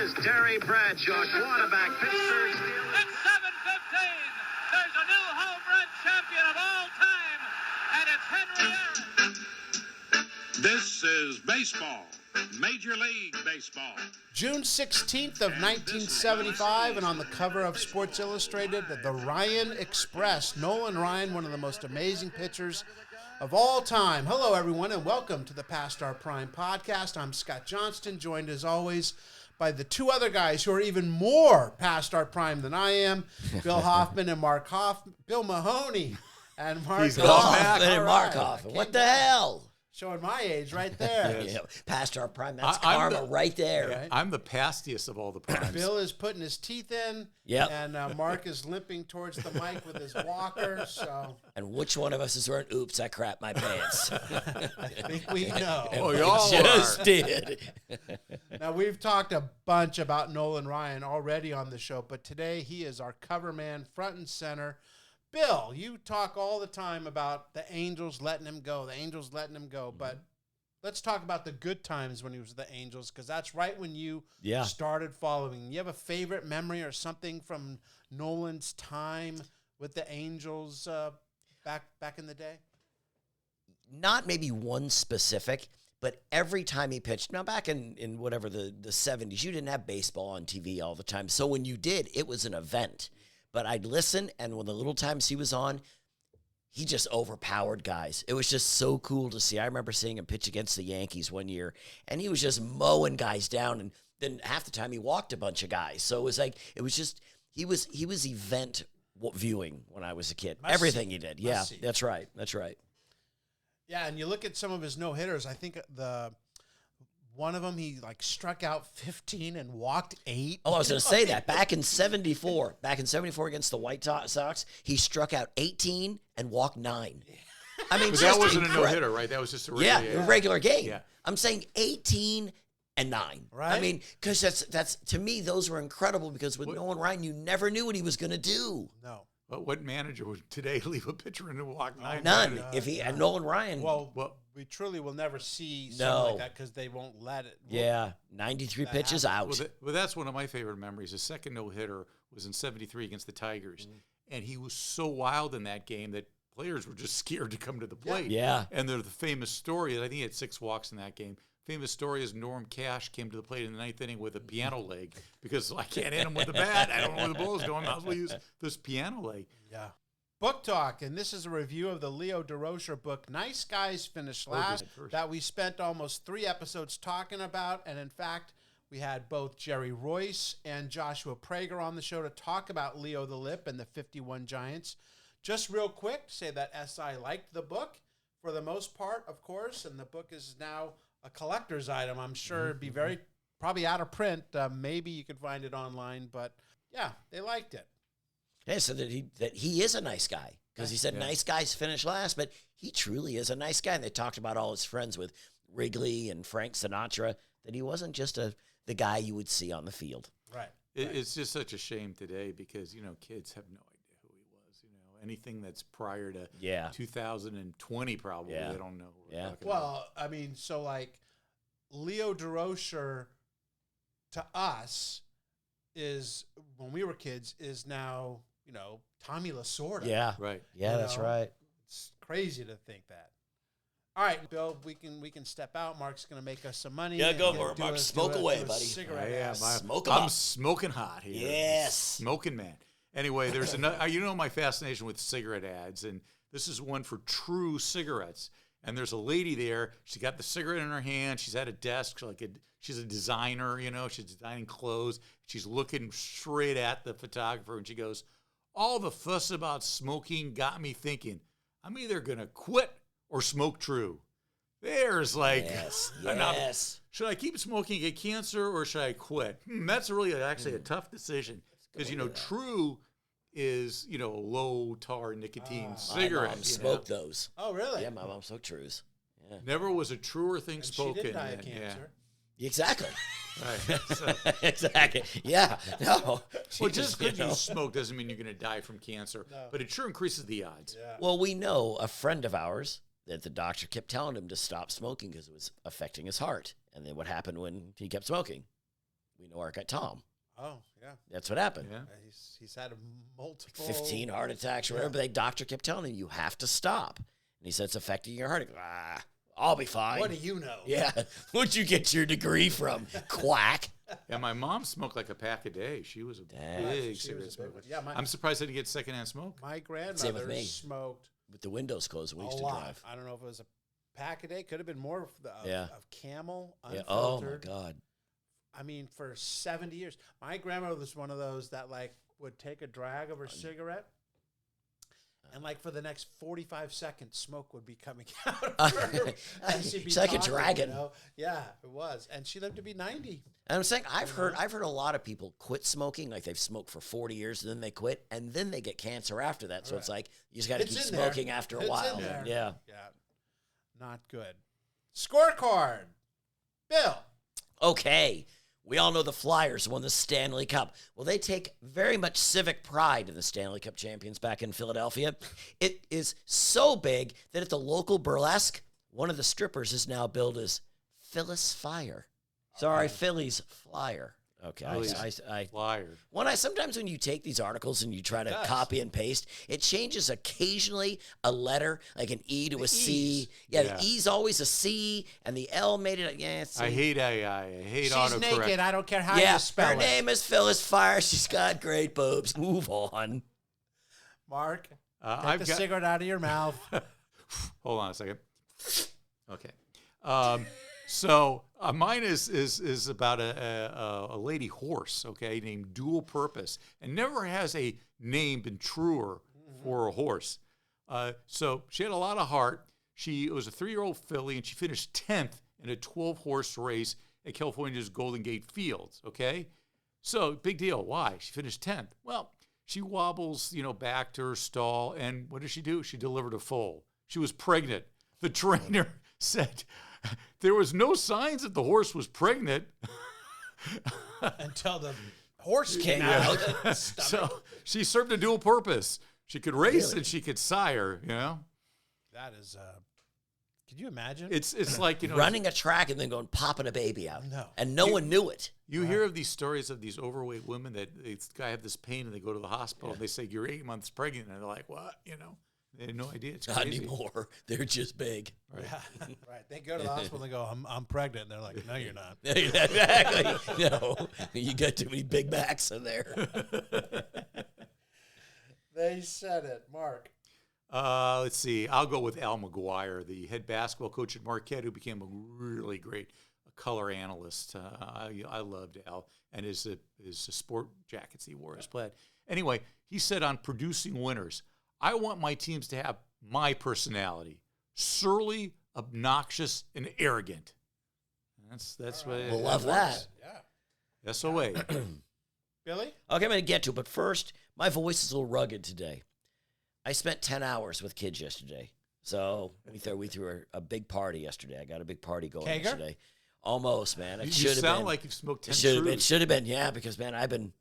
is Terry Bradshaw, quarterback, Pittsburgh Steelers. It's 7:15. There's a new home run champion of all time, and it's Henry Aaron. This is baseball, Major League Baseball. June 16th of 1975, and on the cover of Sports Illustrated, the Ryan Express. Nolan Ryan, one of the most amazing pitchers of all time. Hello, everyone, and welcome to the Past Our Prime podcast. I'm Scott Johnston, joined as always by the two other guys who are even more past our prime than I am, Bill Hoffman and Bill Mahoney and Mark He's Hoffman. and Mark Hoffman. What the hell? Showing my age right there. Yeah, past our prime. That's karma right there. Right? I'm the pastiest of all the primes. Bill is putting his teeth in, and Mark is limping towards the mic with his walker. So, and which one of us is wearing? Oops, I crapped my pants. I think we know. Oh, y'all just did. Now, we've talked a bunch about Nolan Ryan already on the show, but today he is our cover man, front and center. Bill, you talk all the time about the Angels letting him go, but let's talk about the good times when he was with the Angels, because that's right when you started following. You have a favorite memory or something from Nolan's time with the Angels back in the day? Not maybe one specific, but every time he pitched. Now, back in whatever the 70s, you didn't have baseball on TV all the time. So when you did, it was an event. But I'd listen, and when the little times he was on, he just overpowered guys. It was just so cool to see. I remember seeing him pitch against the Yankees one year, and he was just mowing guys down, and then half the time he walked a bunch of guys. So it was just he was event viewing when I was a kid. Everything he did. Yeah, that's right. Yeah, and you look at some of his no-hitters, I think one of them, he struck out 15 and walked 8. Oh, I was going to say that. Back in 74 against the White Sox, he struck out 18 and walked 9. I mean, but that wasn't a no-hitter, right? That was just a regular game. Yeah. I'm saying 18 and 9. Right. I mean, because that's to me, those were incredible, because with Nolan Ryan, you never knew what he was going to do. No. But what manager would today leave a pitcher in and walk 9? None. And Nolan Ryan. Well, we truly will never see something like that because they won't let it. 93 pitches out. Well, that's one of my favorite memories. His second no-hitter was in 73 against the Tigers. And he was so wild in that game that players were just scared to come to the plate. Yeah. And the famous story, I think he had 6 walks in that game. Famous story is Norm Cash came to the plate in the 9th inning with a piano leg because I can't hit him with the bat. I don't know where the ball is going. I might as well use this piano leg. Yeah. Book Talk, and this is a review of the Leo DeRocher book, Nice Guys Finish Last, that we spent almost 3 episodes talking about. And in fact, we had both Jerry Royce and Joshua Prager on the show to talk about Leo the Lip and the 51 Giants. Just real quick, to say that SI liked the book for the most part, of course, and the book is now a collector's item. I'm sure it'd be probably out of print. Maybe you could find it online, but yeah, they liked it. Yeah, so that he is a nice guy, because he said nice guys finish last, but he truly is a nice guy. And they talked about all his friends with Wrigley and Frank Sinatra, that he wasn't just the guy you would see on the field. Right. It's just such a shame today because, kids have no idea who he was. Anything that's prior to 2020 probably, they don't know who we're talking about. I mean, so Leo DeRocher to us is, when we were kids, is now, Tommy Lasorda. Yeah. Right. Yeah, that's right. It's crazy to think that. All right, Bill, we can step out. Mark's going to make us some money. Yeah, go for it, Mark. Smoke away, buddy. Cigarette. Smoke 'em I'm up. smoking hot here. Yes. Smoking man. Anyway, there's another, my fascination with cigarette ads, and this is one for True Cigarettes. And there's a lady there. She got the cigarette in her hand. She's at a desk. She's a designer, she's designing clothes. She's looking straight at the photographer, and she goes, "All the fuss about smoking got me thinking, I'm either going to quit or smoke True." There's yes. Should I keep smoking and get cancer, or should I quit? That's really actually a tough decision, because, True is, low tar nicotine cigarette. My mom smoked those. Oh, really? Yeah, my mom smoked Trues. Yeah. Never was a truer thing And spoken. she did die of cancer. Exactly. Right. So, Exactly. Yeah. No. well, just because you smoke doesn't mean you're going to die from cancer, but it sure increases the odds. Yeah. Well, we know a friend of ours that the doctor kept telling him to stop smoking because it was affecting his heart. And then what happened when he kept smoking? We know our guy Tom. Oh, yeah. That's what happened. Yeah. He's had multiple 15 heart attacks or whatever. But the doctor kept telling him, you have to stop. And he said, it's affecting your heart. I'll be fine. What do you know? Yeah. Where'd you get your degree from? Quack. Yeah, my mom smoked like a pack a day. She was a big cigarette smoker. Yeah, I'm surprised I didn't get secondhand smoke. My Same grandmother with me. smoked With the windows closed, we a used to lot. drive. I don't know if it was a pack a day. Could have been more of Camel, Yeah. unfiltered. Oh, my God. I mean, for 70 years. My grandmother was one of those that, like, would take a drag of her cigarette, and, like, for the next 45 seconds, smoke would be coming out of her. And she'd be It's like a talking, dragon. You know? Yeah, it was. And she lived to be 90. And I'm saying I've heard a lot of people quit smoking, like they've smoked for 40 years, and then they quit, and then they get cancer after that. So it's like you just got to It's keep in there. smoking after a It's while. in there. Yeah. Yeah. Not good. Scorecard. Bill. Okay. We all know the Flyers won the Stanley Cup. Well, they take very much civic pride in the Stanley Cup champions back in Philadelphia. It is so big that at the local burlesque, one of the strippers is now billed as Phyllis Fire. Sorry, Philly's Flyer. Okay, I Flyer. sometimes when you take these articles and you try to copy and paste, it changes occasionally a letter, like an E to a C. Yeah, the E's always a C, and the L made it. Yeah, C. I hate AI. I hate She's autocorrect. naked. I don't care how Yeah, you spell her it. name is Phyllis Fire. She's got great boobs. Move on. Mark, take I've the got. cigarette out of your mouth. Hold on a second. Okay. So mine is about a lady horse, okay, named Dual Purpose, and never has a name been truer for a horse. So she had a lot of heart. She was a 3-year-old filly, and she finished 10th in a 12-horse race at California's Golden Gate Fields, okay? So big deal. Why? She finished 10th. Well, she wobbles, back to her stall, and what did she do? She delivered a foal. She was pregnant. The trainer said there was no signs that the horse was pregnant. Until the horse came out. So she served a dual purpose. She could race and she could sire, That is, could you imagine? It's like, Running a track and then going popping a baby out. No. And no one knew it. You hear of these stories of these overweight women that guy have this pain and they go to the hospital and they say, you're 8 months pregnant. And they're like, what? They had no idea. It's Not crazy. anymore. They're just big. Right. Right. They go to the hospital and they go, I'm pregnant. And they're like, no, you're not. Exactly. No, you got too many Big Macs in there. They said it. Mark. Let's see. I'll go with Al McGuire, the head basketball coach at Marquette, who became a really great color analyst. I loved Al and his sport jackets he wore as plaid. Anyway, he said on producing winners, I want my teams to have my personality: surly, obnoxious, and arrogant. That's what. We'll love that. Yeah. SOA. Billy? Okay, I'm going to get to it, but first, my voice is a little rugged today. I spent 10 hours with kids yesterday. So we threw a big party yesterday. I got a big party going Kegger? yesterday. Almost, man. It You should have sound been. like you've smoked 10 It should have been, yeah, because, man, I've been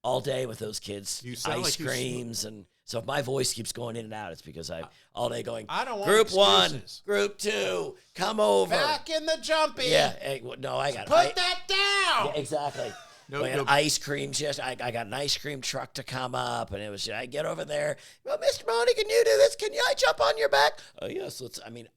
all day with those kids. You sound Ice like you creams. And so if my voice keeps going in and out, it's because I all day going, I don't want Group 1, excuses. Group 2, come over. Back in the jumpy. Yeah, hey, no, I got Put that down. Yeah, exactly. No, we had no. ice creams. Yes, I got an ice cream truck to come up, and it was. I get over there. Well, Mr. Mahoney, can you do this? Can I jump on your back? Oh yes. Let's. 10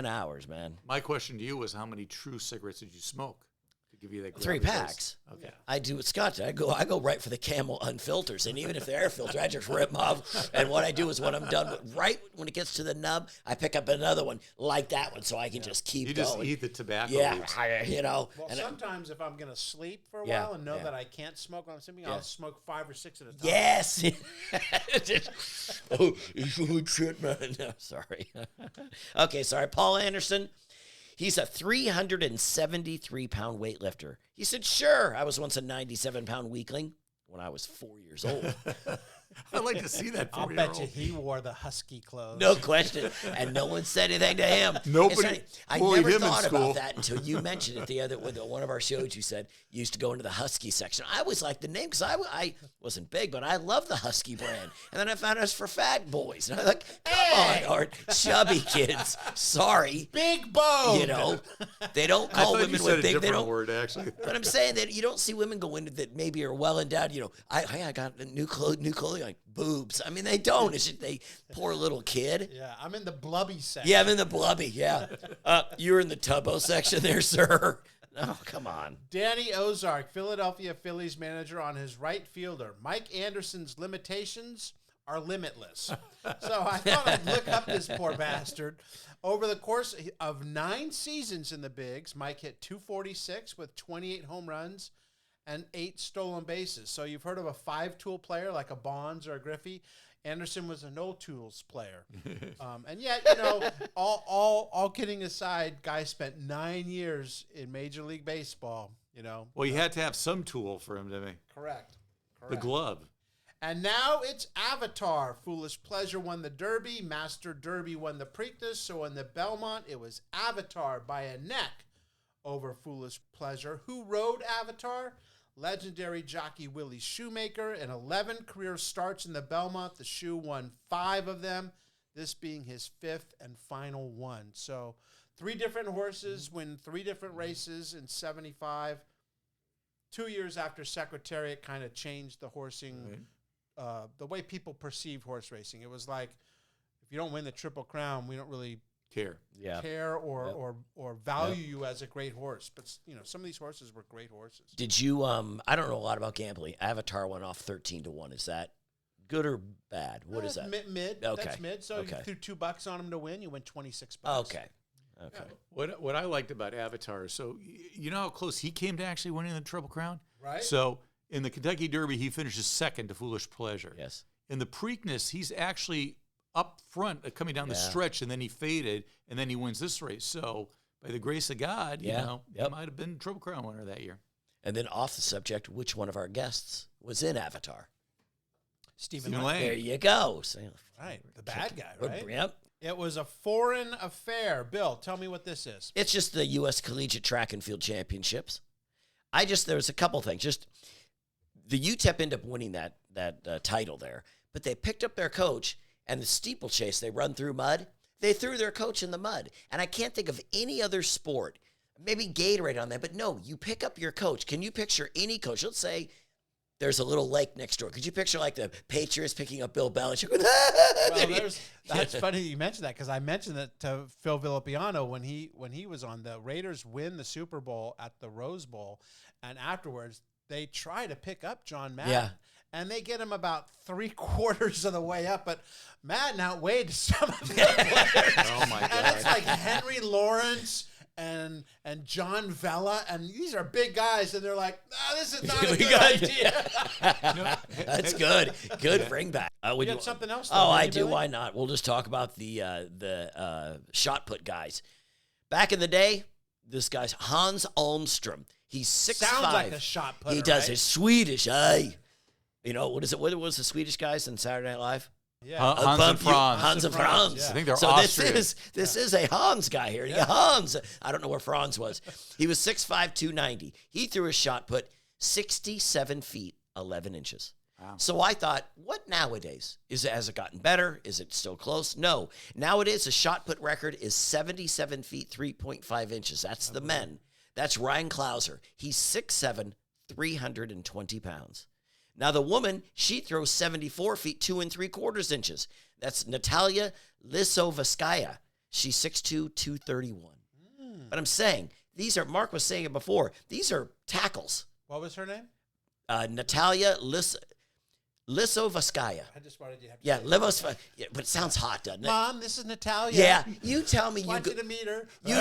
hours, man. My question to you was, how many true cigarettes did you smoke to give you that? 3 grabby packs. taste? Okay. I do what Scott did. I go right for the Camel unfilters, and even if they're air filter, I just rip them off. And what I do is when I'm done, right when it gets to the nub, I pick up another one like that one, so I can just keep You going. just eat the tobacco Yeah, leaves. Well, and sometimes if I'm going to sleep for a Yeah, while and know yeah. that I can't smoke when I'm sleeping, Yeah. I'll smoke 5 or 6 at a time. Yes. Oh, shit, man. No, sorry. Okay, sorry. Paul Anderson. He's a 373-pound weightlifter. He said, sure, I was once a 97-pound weakling when I was 4 years old. I'd like to see that. I'll bet you he wore the husky clothes. No question. And no one said anything to him. Nobody I bullied never him in thought school. about that until you mentioned it the other with one of our shows. You said you used to go into the husky section. I always liked the name because I wasn't big, but I love the husky brand. And then I found it was for fat boys. And I was like, come on, Art. Chubby kids. Sorry. Big bone. You know, they don't I call thought women you said with a big. They different don't. word, actually. But I'm saying that you don't see women go into that maybe are well endowed. You know, I got new clothing, like boobs. I mean, they don't. It's just they poor little kid. Yeah, I'm in the blubby section. Yeah, I'm in the blubby. Yeah, you're in the tubbo section there, sir. Oh, come on. Danny Ozark, Philadelphia Phillies manager, on his right fielder. Mike Anderson's limitations are limitless. So I thought I'd look up this poor bastard. Over the course of 9 seasons in the bigs, Mike hit .246 with 28 home runs and 8 stolen bases. So you've heard of a 5-tool player like a Bonds or a Griffey. Anderson was a no-tools player. And yet, you know, all kidding aside, guy spent 9 years in Major League Baseball, you know. Well, you had to have some tool for him to make. Correct. The glove. And now it's Avatar. Foolish Pleasure won the Derby. Master Derby won the Preakness. So in the Belmont, it was Avatar by a neck over Foolish Pleasure. Who rode Avatar? Legendary jockey Willie Shoemaker. In 11 career starts in the Belmont, the Shoe won 5 of them, this being his 5th and final one. So 3 different horses win 3 different races in 75. 2 years after Secretariat kind of changed the horsing, the way people perceive horse racing. It was like, if you don't win the Triple Crown, we don't really Care. care or value you as a great horse. But, you know, some of these horses were great horses. Did you? I don't know a lot about gambling. Avatar went off 13-1. Is that good or bad? What is that? Mid. Okay. That's mid. So Okay. you threw $2 on him to win, you win $26. Okay. What I liked about Avatar, so you know how close he came to actually winning the Triple Crown? Right. So in the Kentucky Derby, he finishes second to Foolish Pleasure. Yes. In the Preakness, he's actually up front, coming down the stretch, and then he faded, and then he wins this race. So by the grace of God, you know, he might have been Triple Crown winner that year. And then off the subject, which one of our guests was in Avatar? Stephen Lane. Lane. There you go. So, Right. The bad guy, right? Yep. It was a foreign affair. Bill, tell me what this is. It's just the U.S. Collegiate Track and Field Championships. There was a couple things. Just the UTEP ended up winning that title there, but they picked up their coach, and the steeplechase, they run through mud. They threw their coach in the mud. And I can't think of any other sport, maybe Gatorade on that, but no, you pick up your coach. Can you picture any coach? Let's say there's a little lake next door. Could you picture like the Patriots picking up Bill Belichick? Well, that's funny you mentioned that, because I mentioned that to Phil Villapiano when he was on. The Raiders win the Super Bowl at the Rose Bowl, and afterwards they try to pick up John Madden. Yeah. And they get him about 3/4 of the way up, but Madden outweighed some of the players. Oh, my And God. it's like Henry Lawrence and John Vella, and these are big guys, and they're like, this is not a good idea. That's good. Good bring back. You had something else, though, Oh, didn't I you, do. Billy? Why not? We'll just talk about the shot put guys. Back in the day, this guy's Hans Almstrom. He's 6'5". Sounds like a shot putter, He does. right? His Swedish, You know, what is it? What was the Swedish guys in Saturday Night Live? Yeah. Hans and Franz. Hans and Franz. yeah. I think they're so Austrian. this is a Hans guy here. Yeah. Hans. I don't know where Franz was. He was 6'5", 290. He threw his shot put 67 feet, 11 inches. Wow. So I thought, what nowadays? Has it gotten better? Is it still close? No. Nowadays, the shot put record is 77 feet, 3.5 inches. That's the men. That's Ryan Klauser. He's 6'7", 320 pounds. Now, the woman, she throws 74 feet, 2 3/4 inches. That's Natalia Lisovskaya. She's 6'2", 231. But I'm saying, these are, Mark was saying it before, these are tackles. What was her name? Natalia Lisovskaya. I just wanted you to have to Yeah, say Livos, yeah, but it sounds hot, doesn't it? Mom, this is Natalia. Yeah, you tell me you Want go. you to meet her. You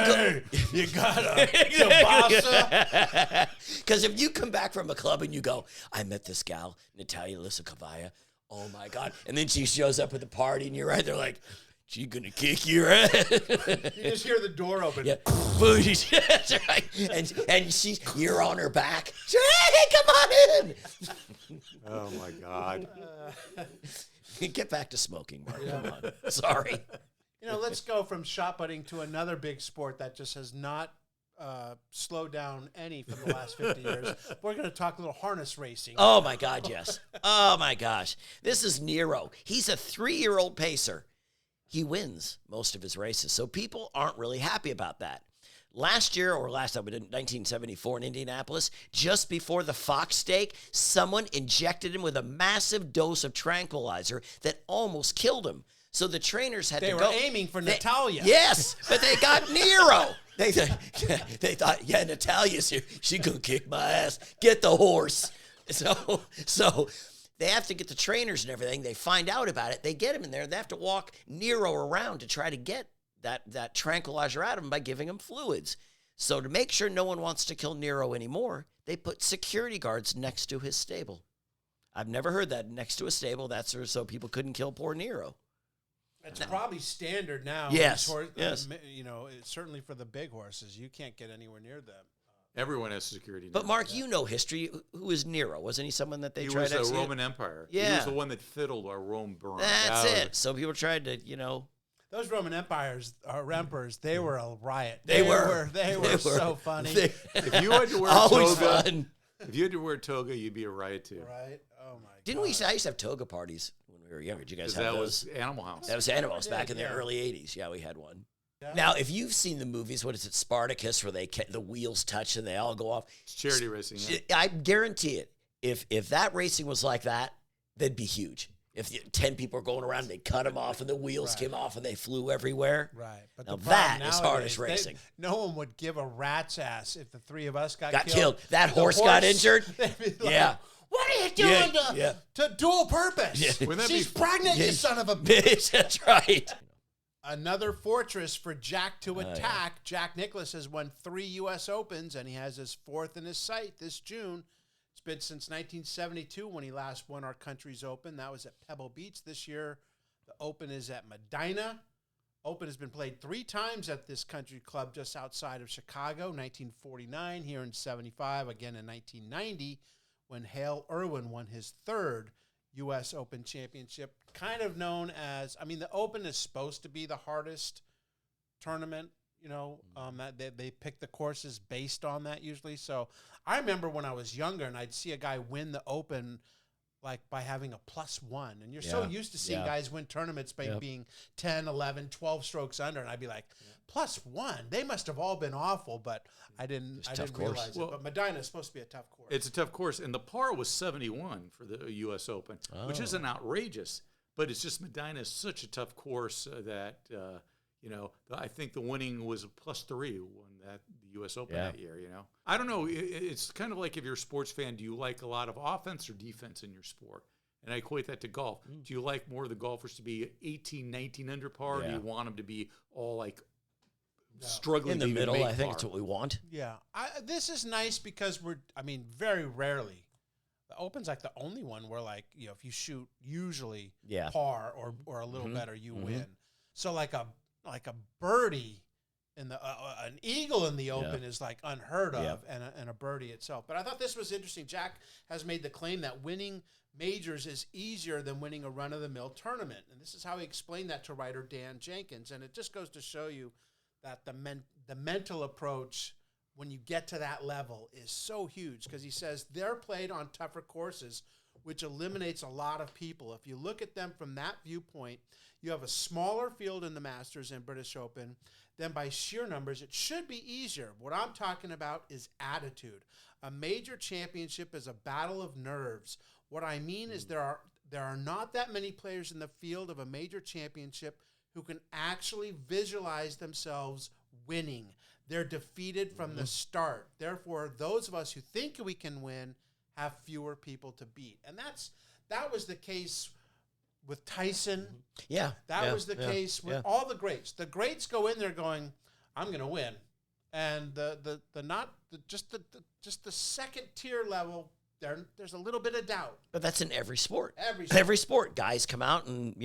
You got a kielbasa. Because if you come back from a club and you go, I met this gal, Natalia Lisovskaya. Oh my God! And then she shows up at the party, and you're right there like, she's gonna kick your ass. You just hear the door open. Yeah, that's right. And you're on her back. She, hey, come on in. Oh my God. Get back to smoking, Mark. Come on. Sorry. Let's go from shot putting to another big sport that just has not slowed down any for the last 50 years. We're going to talk a little harness racing. Oh, my God, yes. Oh, my gosh. This is Nero. He's a 3-year-old pacer. He wins most of his races, so people aren't really happy about that. Last year, or last time, in 1974 in Indianapolis, just before the Fox stake, someone injected him with a massive dose of tranquilizer that almost killed him. So the trainers had to go. They were aiming for Natalia. Yes, but they got Nero. They thought, yeah, Natalia's here. She gonna kick my ass. Get the horse. So they have to get the trainers and everything. They find out about it. They get him in there. They have to walk Nero around to try to get that tranquilizer out of him by giving him fluids. So to make sure no one wants to kill Nero anymore, they put security guards next to his stable. I've never heard that, next to a stable. That's so people couldn't kill poor Nero. It's probably standard now. Yes. Yes. Certainly for the big horses, you can't get anywhere near them. Everyone has security. But Mark, you know history. Who is Nero? Wasn't he someone that they He tried was to a execute? Roman Empire. Yeah. He was the one that fiddled our Rome burned. That's it. So people tried to, Those Roman emperors, they were a riot. They were so funny. If you had to wear a always toga, fun. if you had to wear a toga, you'd be a riot too. Right? Oh my God. Didn't we? I used to have toga parties when we were younger. Did you guys have That those? was Animal House. That was Animals back in the Yeah. early 80s. Yeah, we had one. Yeah. Now, if you've seen the movies, what is it, Spartacus, where the wheels touch and they all go off? It's charity racing. Yeah. I guarantee it. If that racing was like that, that'd be huge. If 10 people are going around, they cut them off and the wheels came off and they flew evereverywhere. Right. But Now the problem that is nowadays, harness racing. No one would give a rat's ass if the three of us got Killed. That The horse got injured? they'd be like, Yeah. What are you doing Yeah. to dual purpose? Yeah. Wouldn't that She's be- pregnant, you Yeah. son of a bitch. That's right. Another fortress for Jack to yeah. attack. Jack Nicklaus has won 3 U.S. Opens, and he has his 4th in his sight this June. It's been since 1972 when he last won our country's Open. That was at Pebble Beach. This year, the Open is at Medina. Open has been played 3 times at this country club just outside of Chicago, 1949, here in 75, again in 1990, when Hale Irwin won his 3rd U.S. Open championship, kind of known as, the Open is supposed to be the hardest tournament, that they pick the courses based on that usually. So I remember when I was younger and I'd see a guy win the Open like by having a +1. And you're so used to seeing guys win tournaments by being 10, 11, 12 strokes under. And I'd be like, +1? They must have all been awful, but I didn't realize it. But Medina is supposed to be a tough course. It's a tough course, and the par was 71 for the U.S. Open, which isn't outrageous, but it's just Medina is such a tough course that I think the winning was a +3 when the U.S. Open that year. I don't know. It's kind of like if you're a sports fan, do you like a lot of offense or defense in your sport? And I equate that to golf. Do you like more of the golfers to be 18, 19 under par? Or do you want them to be all like struggling In the to even middle, make I think par? it's what we want. Yeah. This is nice because very rarely. The Open's like the only one where if you shoot usually par or a little better, you win. So like a birdie in the an eagle in the Open is like unheard of, and a birdie itself. But I thought this was interesting. Jack has made the claim that winning majors is easier than winning a run-of-the-mill tournament, and this is how he explained that to writer Dan Jenkins. And it just goes to show you that the mental approach when you get to that level is so huge, because he says they're played on tougher courses, which eliminates a lot of people. If you look at them from that viewpoint, you have a smaller field in the Masters and British Open. Then by sheer numbers, it should be easier. What I'm talking about is attitude. A major championship is a battle of nerves. What I mean is there are not that many players in the field of a major championship who can actually visualize themselves winning. They're defeated from the start. Therefore, those of us who think we can win have fewer people to beat. And that was the case with Tyson. Yeah. That was the case with all the greats. The greats go in there going, I'm going to win. And just the second tier level, there's a little bit of doubt. But that's in every sport. Every sport. Every sport. Guys come out and,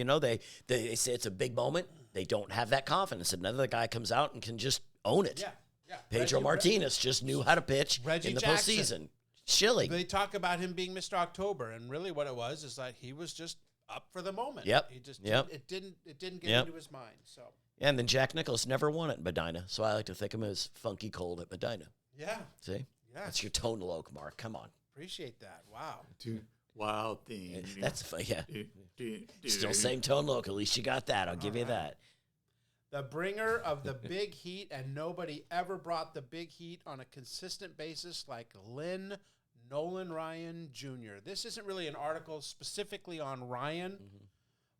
they say it's a big moment. They don't have that confidence. Another guy comes out and can just own it. Yeah. Pedro Martinez just knew how to pitch Reggie in the Jackson. postseason. Shilling. They talk about him being Mr. October, and really what it was is that he was just up for the moment. Yep. He just Yep. it didn't get Yep. into his mind. So And then Jack Nicklaus never won at Medina, so I like to think of him as Funky Cold at Medina. yeah, See? yeah. That's your tonal oak, Mark. Come on. Appreciate that. Wow. Two wild thing. That's yeah. Still same tonal oak. At least you got that. I'll give you that. The bringer of the big heat, and nobody ever brought the big heat on a consistent basis like Nolan Ryan Jr. This isn't really an article specifically on Ryan,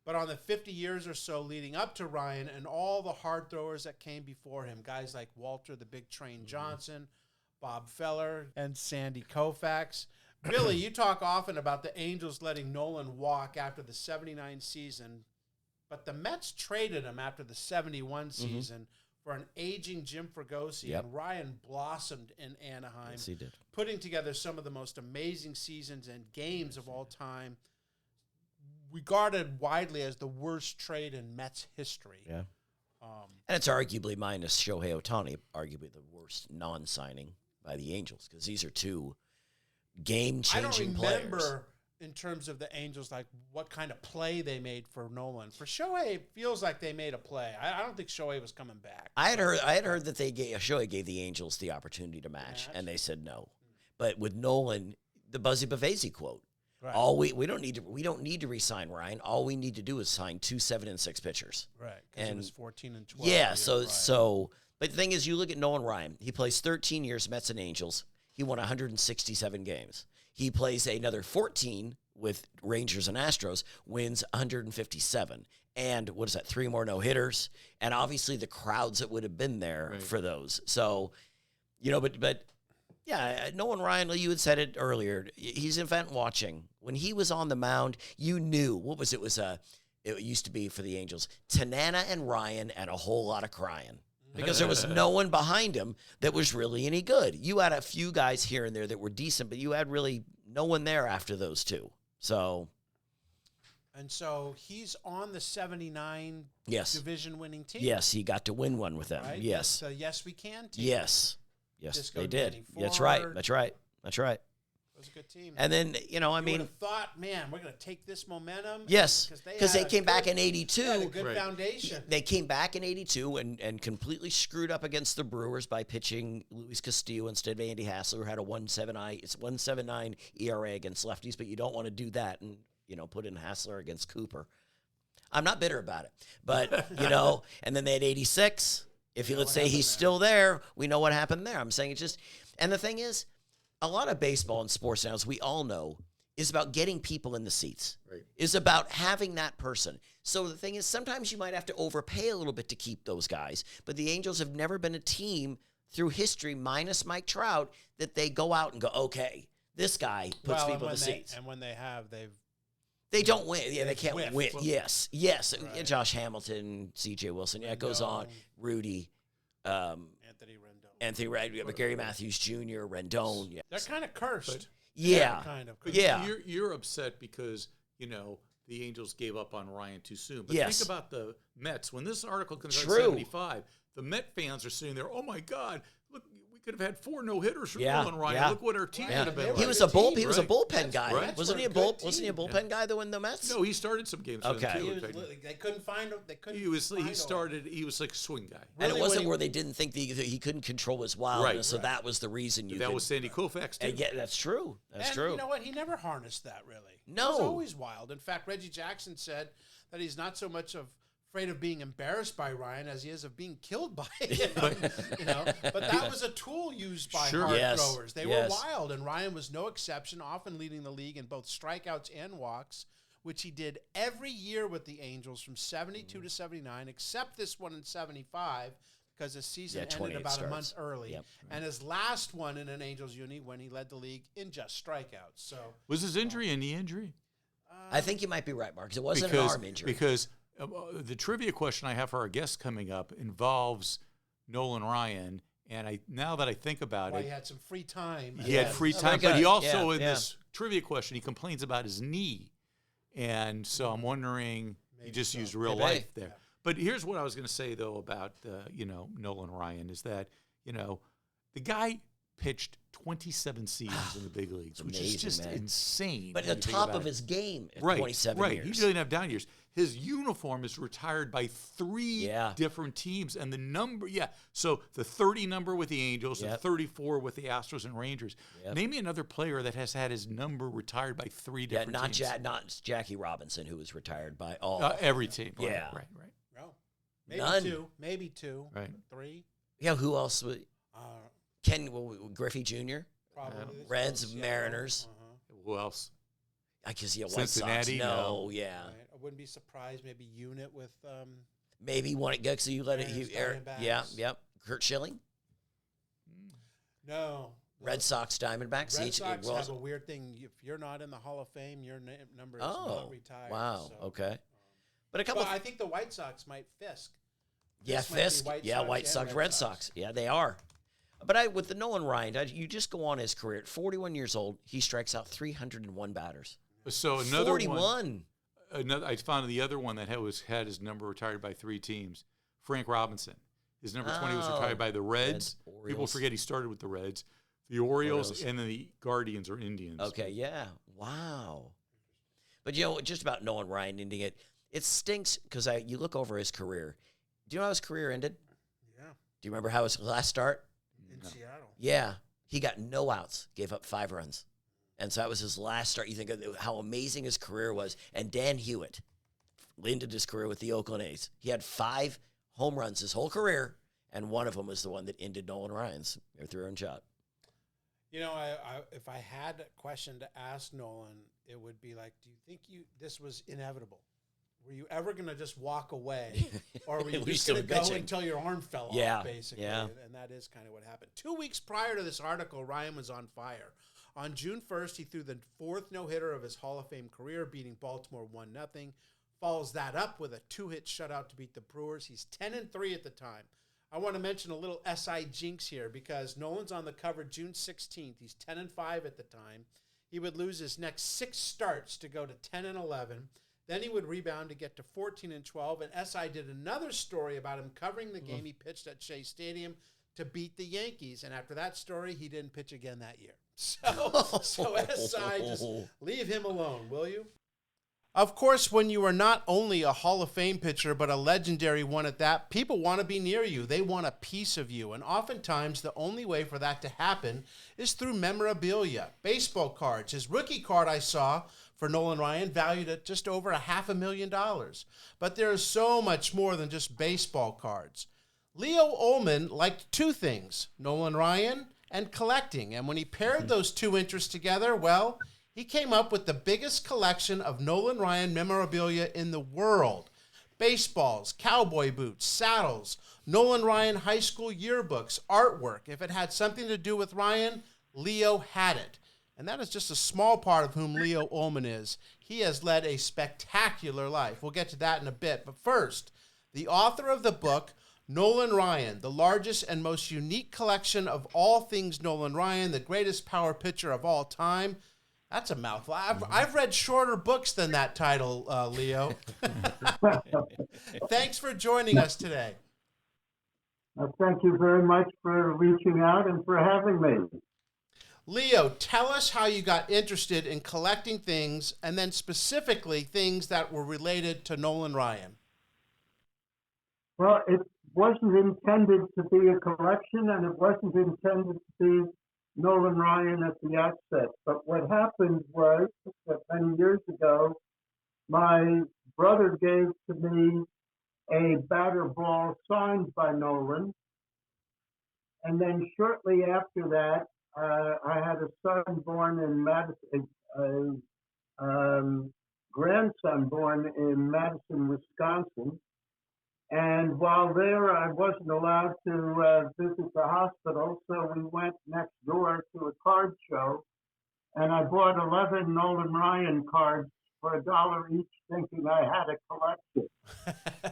but on the 50 years or so leading up to Ryan and all the hard throwers that came before him, guys like Walter the Big Train Johnson, Bob Feller, and Sandy Koufax. Billy, you talk often about the Angels letting Nolan walk after the 79 season, but the Mets traded him after the 71 season for an aging Jim Fregosi, and Ryan blossomed in Anaheim, Yes, he did. putting together some of the most amazing seasons and games of all time, regarded widely as the worst trade in Mets history. Yeah. And it's arguably, minus Shohei Ohtani, arguably the worst non-signing by the Angels, because these are two game-changing players. I don't remember in terms of the Angels, like what kind of play they made for Nolan. For Shohei, it feels like they made a play. I don't think Shohei was coming back. I had heard that Shohei gave the Angels the opportunity to match, and they said no. But with Nolan, the Buzzy Bavasi quote: Right. we don't need to re-sign Ryan. All we need to do is sign 2 7 and 6 pitchers. Right, because it And- was 14 and 12. Yeah, right. so but the thing is, you look at Nolan Ryan. He plays 13 years Mets and Angels. He won 167 games. He plays another 14 with Rangers and Astros, wins 157. And what is that? 3 more no-hitters. And obviously the crowds that would have been there for those. So, but yeah, Nolan Ryan, you had said it earlier. He's event watching. When he was on the mound, you knew it used to be for the Angels, Tanana and Ryan and a whole lot of crying. Because there was no one behind him that was really any good. You had a few guys here and there that were decent, but you had really no one there after those two. So, And so he's on the 79 yes. division-winning team. Yes, he got to win one with them. Right? Yes. The Yes We Can team. Yes. Yes, Disco they did. 94. That's right. That's right. It was a good team. And then, you would have thought, man, we're going to take this momentum. yes, because they had a came back good- in 82. They had a good foundation. They came back in 82 and completely screwed up against the Brewers by pitching Luis Castillo instead of Andy Hassler, who had a 1.79 ERA against lefties, but you don't want to do that and, put in Hassler against Cooper. I'm not bitter about it, but, and then they had 86. If let's say he's still there, we know what happened there. I'm saying it's just, and the thing is, a lot of baseball and sports now, as we all know, is about getting people in the seats. Right. Is about having that person. So the thing is, sometimes you might have to overpay a little bit to keep those guys. But the Angels have never been a team through history, minus Mike Trout, that they go out and go, okay, this guy puts people in the seats. And when they have, They don't win. Yeah, they they've can't whiffed. win. Yes. Right. Josh Hamilton, C.J. Wilson. Yeah, it goes on. Rudy. Anthony Rendon, Gary Matthews Jr., Rendon. Yeah. they're kind of cursed. Yeah. Kind of. Yeah. You're upset because, the Angels gave up on Ryan too soon. But Yes. think about the Mets. When this article comes out in True. 75, the Met fans are sitting there, oh my God, look, we could have had 4 no-hitters from Yeah, Nolan Ryan. yeah. Look what our team Yeah. would have been He like. was a a good he was a team, bullpen guy. right. Wasn't he a That's wasn't he a good bullpen team. guy though in the Mets? No, he started some games for them, Okay. too. They couldn't find him. They couldn't. He was find him. he was like a swing guy. And Really, it wasn't when he- where they didn't think that he couldn't control his wildness, Right. so that was the reason you That could. was Sandy Koufax, too. And yeah, that's true. That's And true. you know what? He never harnessed that, really. No. He was always wild. In fact, Reggie Jackson said that he's not so much afraid of being embarrassed by Ryan as he is of being killed by him. But that was a tool used by Sure. hard Yes. throwers. They Yes. were wild, and Ryan was no exception, often leading the league in both strikeouts and walks, which he did every year with the Angels from 72 to 79, except this one in 75, because the season ended 28 about a starts. month early. Yep. And his last one in an Angels uni when he led the league in just strikeouts. So Was his injury a knee injury? I think you might be right, Mark, 'cause it wasn't an arm injury. Because the trivia question I have for our guest coming up involves Nolan Ryan, and now that I think about Well, it, he had some free time. he had free Oh, time, very but he good. also Yeah, in yeah. this trivia question he complains about his knee, and so I'm wondering he just used real Maybe. life there. But here's what I was going to say though about Nolan Ryan is that the guy pitched 27 seasons in the big leagues, which is amazing, just man. insane. But when at you the think top about of it. his game, at Right, 27 right. years. He didn't have down years. His uniform is retired by 3 Yeah. different teams, and the number, so the 30 number with the Angels, Yep. and 34 with the Astros and Rangers. Yep. Name me another player that has had his number retired by 3 different teams. Not Jackie Robinson, who was retired by all. Every team. Right, Yeah. right. No. Maybe None. two. Maybe two. Right. 3. Yeah, who else? Griffey Jr., Probably. Reds, Seattle. Mariners. Who else? Because White Cincinnati? Sox. No. No, yeah. Right. I wouldn't be surprised. Maybe Unit with. Maybe one at Gux, so you let it. Mariners, Diamondbacks. Yeah, yep. Kurt Schilling, No. Red Sox, Diamondbacks. Red each- Sox well, have a weird thing. If you're not in the Hall of Fame, your number is not retired. wow. So, Okay. But a couple. But I think the White Sox might Fisk. Yeah, Fisk might be Fisk. White Yeah, Sox White and Sox, Red Red Sox. Sox. Yeah, they are. But with the Nolan Ryan, you just go on his career. At 41 years old, he strikes out 301 batters. So another 41. I found the other one that had his number retired by 3 teams. Frank Robinson. His number 20 was retired by the Reds. People Orioles. forget he started with the Reds, the Orioles, and then the Guardians or Indians. Okay, yeah. Wow. But just about Nolan Ryan ending it, it stinks because you look over his career. Do you know how his career ended? Yeah. Do you remember how his last start? In Seattle. Yeah. He got no outs, gave up 5 runs. And so that was his last start. You think of how amazing his career was. And Dan Hewitt ended his career with the Oakland A's. He had 5 home runs his whole career, and one of them was the one that ended Nolan Ryan's 3-run shot. You know, if I had a question to ask Nolan, it would be like, do you think this was inevitable? Were you ever going to just walk away, or were you Were you just still going to go pitching? until your arm fell Yeah, off, basically? yeah. And that is kind of what happened. 2 weeks prior to this article, Ryan was on fire. On June 1st, he threw the 4th no-hitter of his Hall of Fame career, beating Baltimore 1-0. Follows that up with a 2-hit shutout to beat the Brewers. He's 10-3 at the time. I want to mention a little SI jinx here because Nolan's on the cover June 16th. He's 10-5 at the time. He would lose his next 6 starts to go to 10-11. Then he would rebound to get to 14-12. And SI did another story about him covering the game he pitched at Shea Stadium to beat the Yankees. And after that story, he didn't pitch again that year. So SI, just leave him alone, will you? Of course, when you are not only a Hall of Fame pitcher, but a legendary one at that, people want to be near you. They want a piece of you. And oftentimes, the only way for that to happen is through memorabilia. Baseball cards. His rookie card I saw for Nolan Ryan valued at just over $500,000. But there is so much more than just baseball cards. Leo Ullman liked 2 things, Nolan Ryan and collecting. And when he paired those 2 interests together, well, he came up with the biggest collection of Nolan Ryan memorabilia in the world. Baseballs, cowboy boots, saddles, Nolan Ryan high school yearbooks, artwork. If it had something to do with Ryan, Leo had it. And that is just a small part of whom Leo Ullman is. He has led a spectacular life. We'll get to that in a bit. But first, the author of the book, Nolan Ryan, the largest and most unique collection of all things Nolan Ryan, the greatest power pitcher of all time. That's a mouthful. I've read shorter books than that title, Leo. Thanks for joining us today. Thank you very much for reaching out and for having me. Leo, tell us how you got interested in collecting things, and then specifically things that were related to Nolan Ryan. Well, it wasn't intended to be a collection, and it wasn't intended to be Nolan Ryan at the outset. But what happened was that many years ago, my brother gave to me a batter ball signed by Nolan. And then shortly after that, I had a son born in Madison, grandson born in Madison, Wisconsin. And while there, I wasn't allowed to visit the hospital, so we went next door to a card show, and I bought 11 Nolan Ryan cards for $1 each, thinking I had a collection,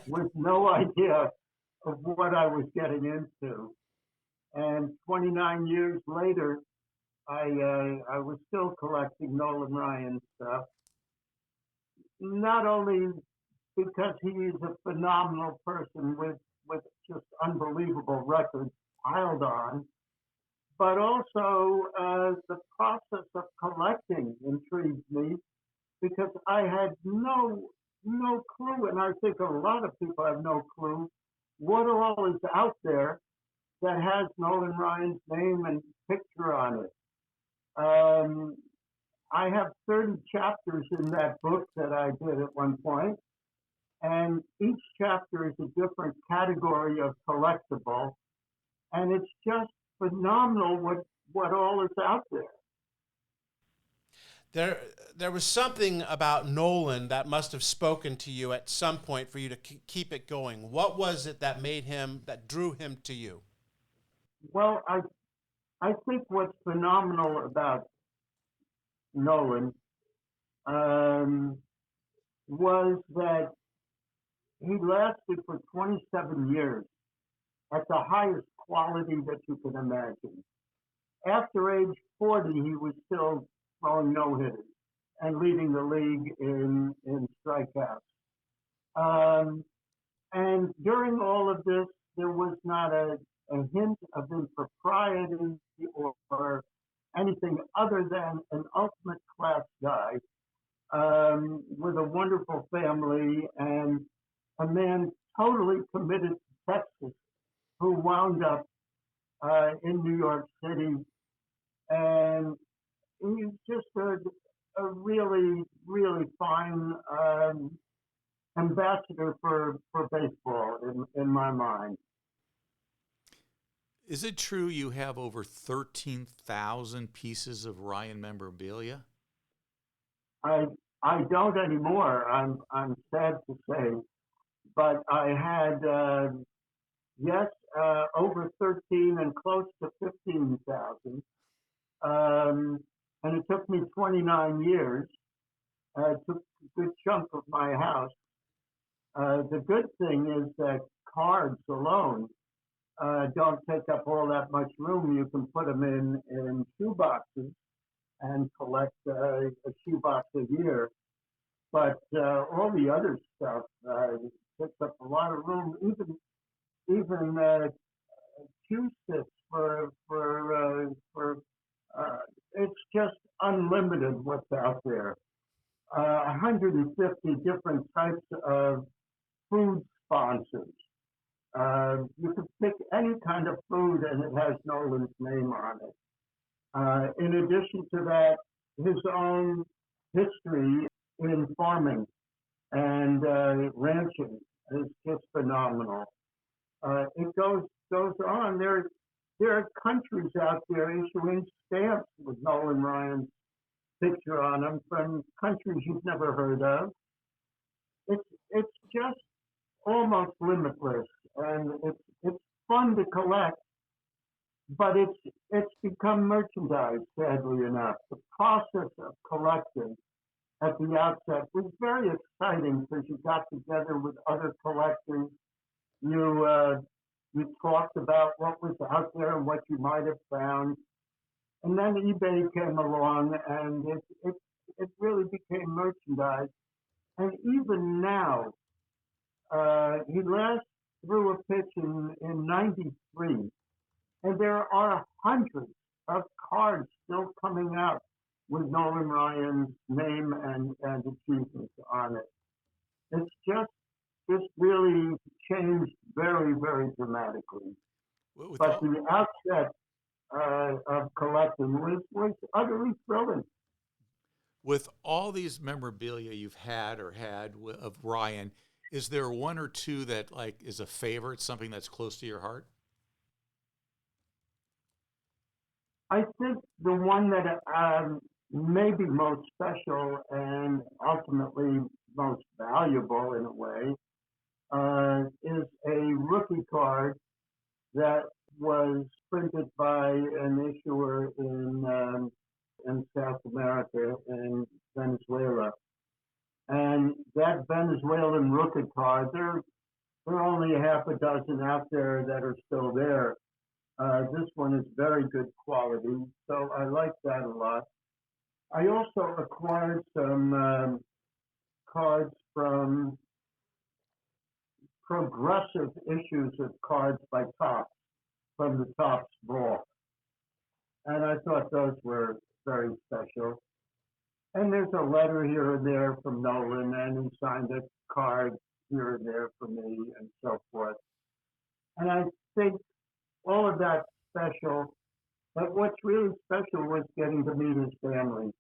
with no idea of what I was getting into. And 29 years later, I was still collecting Nolan Ryan stuff. Not only because he is a phenomenal person with just unbelievable records piled on, but also the process of collecting intrigued me because I had no clue, and I think a lot of people have no clue what all is out there that has Nolan Ryan's name and picture on it. I have 30 chapters in that book that I did at one point, and each chapter is a different category of collectible, and it's just phenomenal what all is out there. There was something about Nolan that must have spoken to you at some point for you to keep it going. What was it that drew him to you? Well, I think what's phenomenal about Nolan was that he lasted for 27 years at the highest quality that you can imagine. After age 40, he was still throwing no-hitters and leading the league in strikeouts. And during all of this, there was not a hint of impropriety or anything other than an ultimate class guy with a wonderful family and a man totally committed to Texas who wound up in New York City. And he's just a really, really fine ambassador for baseball in my mind. Is it true you have over 13,000 pieces of Ryan memorabilia? I don't anymore. I'm sad to say, but I had over 13 and close to 15,000. And it took me 29 years. It took a good chunk of my house. The good thing is that cards alone don't take up all that much room. You can put them in shoe boxes and collect a shoebox a year. But all the other stuff takes up a lot of room. Even cue sticks for it's just unlimited what's out there. 150 different types of food sponsors. You can pick any kind of food and it has Nolan's name on it. In addition to that, his own history in farming and ranching is just phenomenal. It goes on. There are countries out there issuing stamps with Nolan Ryan's picture on them from countries you've never heard of. It's just almost limitless, and it's fun to collect, but it's become merchandise, sadly enough. The process of collecting at the outset was very exciting because you got together with other collectors. You talked about what was out there and what you might have found. And then eBay came along and it really became merchandise. And even now, he last threw a pitch in 93. And there are hundreds of cards still coming out with Nolan Ryan's name and achievements on it. It's just really changed very, very dramatically. But the outset of collecting was utterly thrilling. With all these memorabilia you've had of Ryan, is there one or two that is a favorite, something that's close to your heart? I think the one that may be most special and ultimately most valuable in a way is a rookie card that was printed by an issuer in South America, in Venezuela. And that Venezuelan rookie card, there are only a half a dozen out there that are still there. This one is very good quality, so I like that a lot. I also acquired some cards from progressive issues of cards by Topps, from the Topps vault. and I thought those were very special. And there's a letter here and there from Nolan, and he signed a card here and there for me, and so forth. And I think all of that's special, but what's really special was getting to meet his family.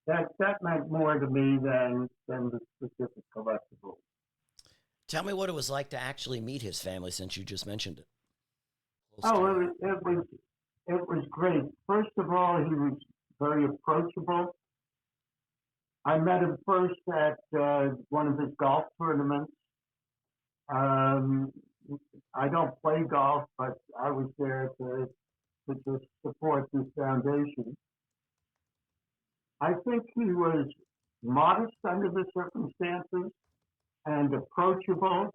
That meant more to me than the specific collectibles. Tell me what it was like to actually meet his family, since you just mentioned it. It was great. First of all, he was very approachable. I met him first at one of his golf tournaments. I don't play golf, but I was there to just support this foundation. I think he was modest under the circumstances and approachable,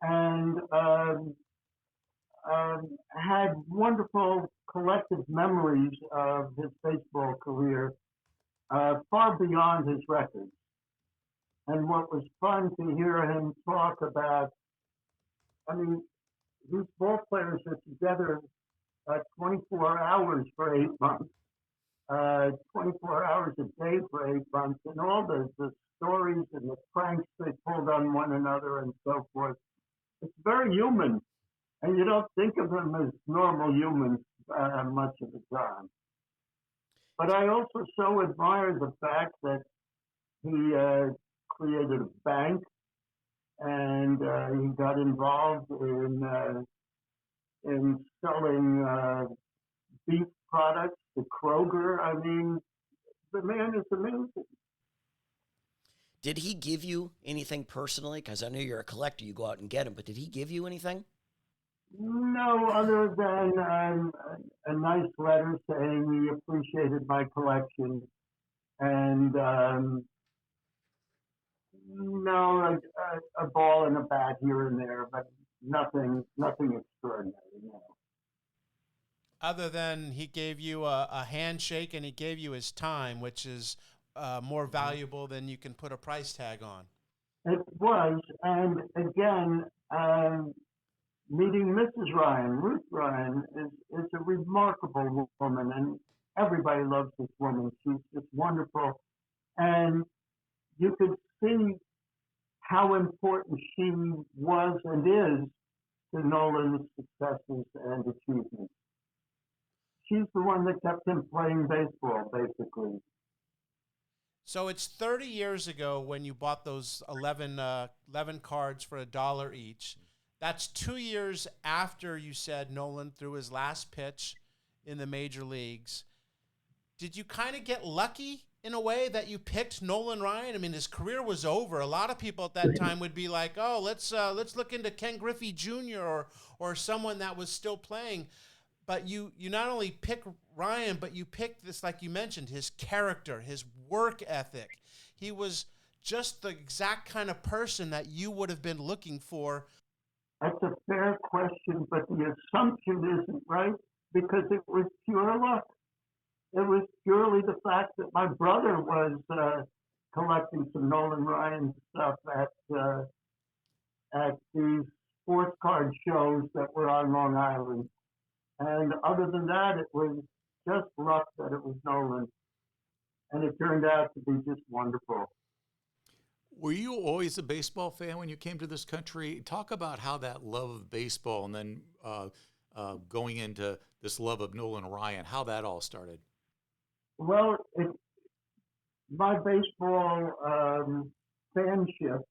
and had wonderful collective memories of his baseball career, far beyond his records. And what was fun to hear him talk about, I mean, these ball players are together 24 hours for 8 months, 24 hours a day for 8 months, and all the stories and the pranks they pulled on one another and so forth. It's very human, and you don't think of them as normal humans much of the time. But I also so admire the fact that he created a bank, and he got involved in selling beef products to Kroger. I mean, the man is amazing. Did he give you anything personally? Because I know you're a collector, you go out and get them, but did he give you anything? No, other than a nice letter saying he appreciated my collection, and a ball and a bat here and there, but nothing extraordinary. No. Other than he gave you a handshake and he gave you his time, which is more valuable than you can put a price tag on. It was, and again, meeting Mrs. Ryan, Ruth Ryan, is a remarkable woman, and everybody loves this woman. She's just wonderful, and you could see how important she was and is to Nolan's successes and achievements. She's the one that kept him playing baseball, basically. So it's 30 years ago when you bought those 11 cards for $1 each. That's 2 years after you said Nolan threw his last pitch in the major leagues. Did you kind of get lucky in a way that you picked Nolan Ryan? I mean, his career was over. A lot of people at that time would be like, "Oh, let's look into Ken Griffey Jr. or someone that was still playing." But you not only pick Ryan, but you pick this, like you mentioned, his character, his work ethic. He was just the exact kind of person that you would have been looking for. That's a fair question, but the assumption isn't right, because it was pure luck. It was purely the fact that my brother was collecting some Nolan Ryan stuff at these sports card shows that were on Long Island. And other than that, it was just luck that it was Nolan. And it turned out to be just wonderful. Were you always a baseball fan when you came to this country? Talk about how that love of baseball and then going into this love of Nolan Ryan, how that all started. Well, my baseball fanship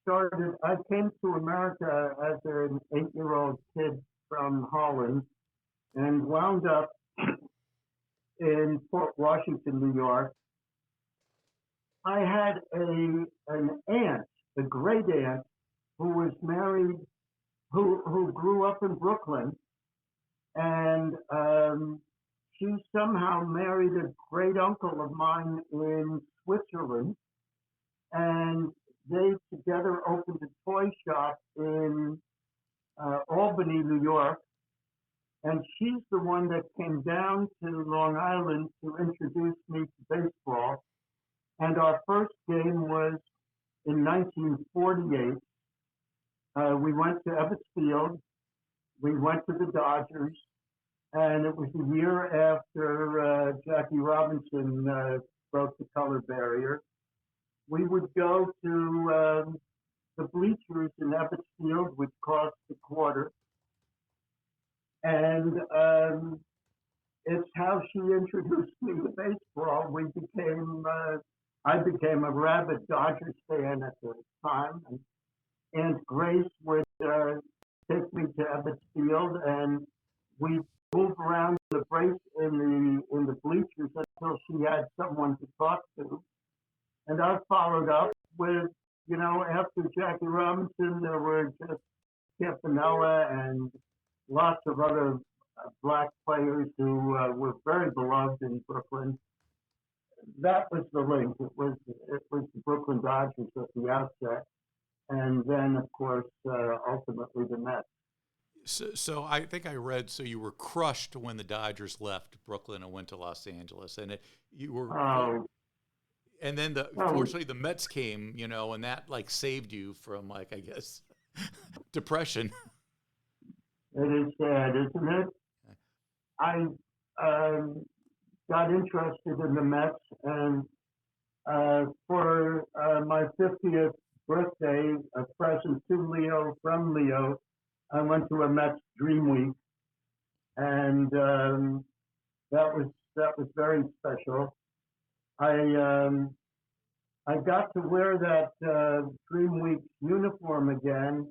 started, I came to America as an 8-year-old kid from Holland and wound up in Fort Washington, New York. I had an aunt, a great aunt, who was married, who grew up in Brooklyn, and she somehow married a great uncle of mine in Switzerland, and they together opened a toy shop in Albany, New York, and she's the one that came down to Long Island to introduce me to baseball. And our first game was in 1948. We went to Ebbets Field. We went to the Dodgers. and it was a year after Jackie Robinson broke the color barrier. We would go to the bleachers in Ebbets Field, which cost a quarter, and it's how she introduced me to baseball. I became a rabid Dodgers fan at the time, and Aunt Grace would take me to Ebbets Field, and we moved around the brace in the bleachers until she had someone to talk to. And I followed up with, after Jackie Robinson, there were just Campanella and lots of other black players who were very beloved in Brooklyn. That was the link. It was the Brooklyn Dodgers at the outset, and then of course ultimately the Mets. So I think I read. So you were crushed when the Dodgers left Brooklyn and went to Los Angeles, and you were. And then fortunately the Mets came, and that saved you from I guess depression. It is sad, isn't it? I got interested in the Mets, and for my 50th birthday, a present to Leo from Leo, I went to a Mets Dream Week, and that was very special. I got to wear that Dream Week uniform again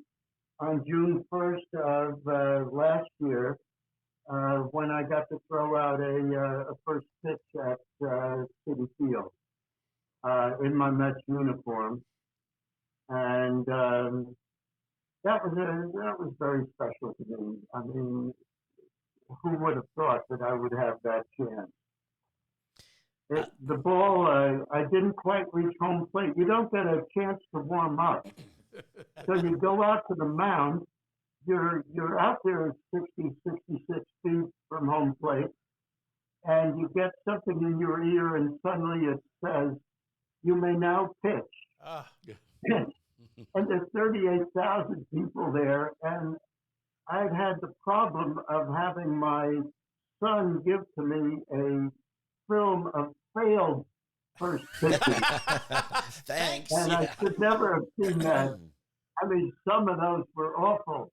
on June 1st of last year, when I got to throw out a first pitch at Citi Field in my Mets uniform, and that was very special to me. I mean, who would have thought that I would have that chance? The ball, I didn't quite reach home plate. You don't get a chance to warm up. So you go out to the mound, you're out there 60, 66 feet from home plate, and you get something in your ear, and suddenly it says, "You may now pitch." And there's 38,000 people there, and I've had the problem of having my son give to me a film of failed first pitches. Thanks. And I should never have seen that. I mean, some of those were awful.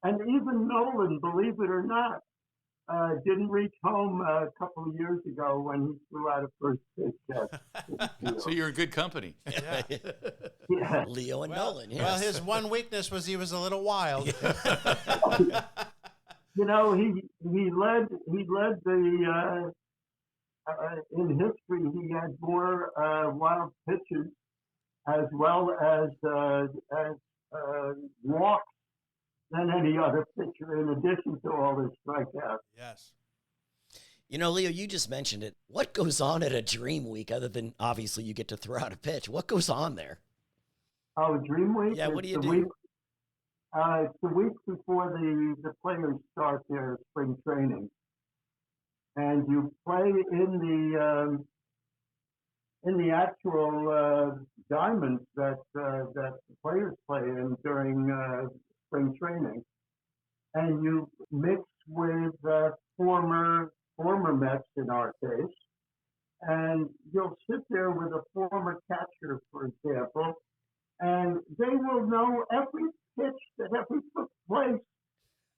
And even Nolan, believe it or not, didn't reach home a couple of years ago when he threw out a first pitch. So you're in good company. Yeah. Leo and Nolan. Yes. Well, his one weakness was he was a little wild. He led the in history. He had more wild pitches as well as walks than any other pitcher, in addition to all his strikeouts. Yes. Leo, you just mentioned it. What goes on at a Dream Week other than obviously you get to throw out a pitch? What goes on there? Oh, Dream Week? Yeah, what do you do? It's the week before the players start their spring training. And you play in the actual diamonds that the players play in during spring training, and you mix with former Mets in our case, and you'll sit there with a former catcher, for example, and they will know every pitch that ever took place.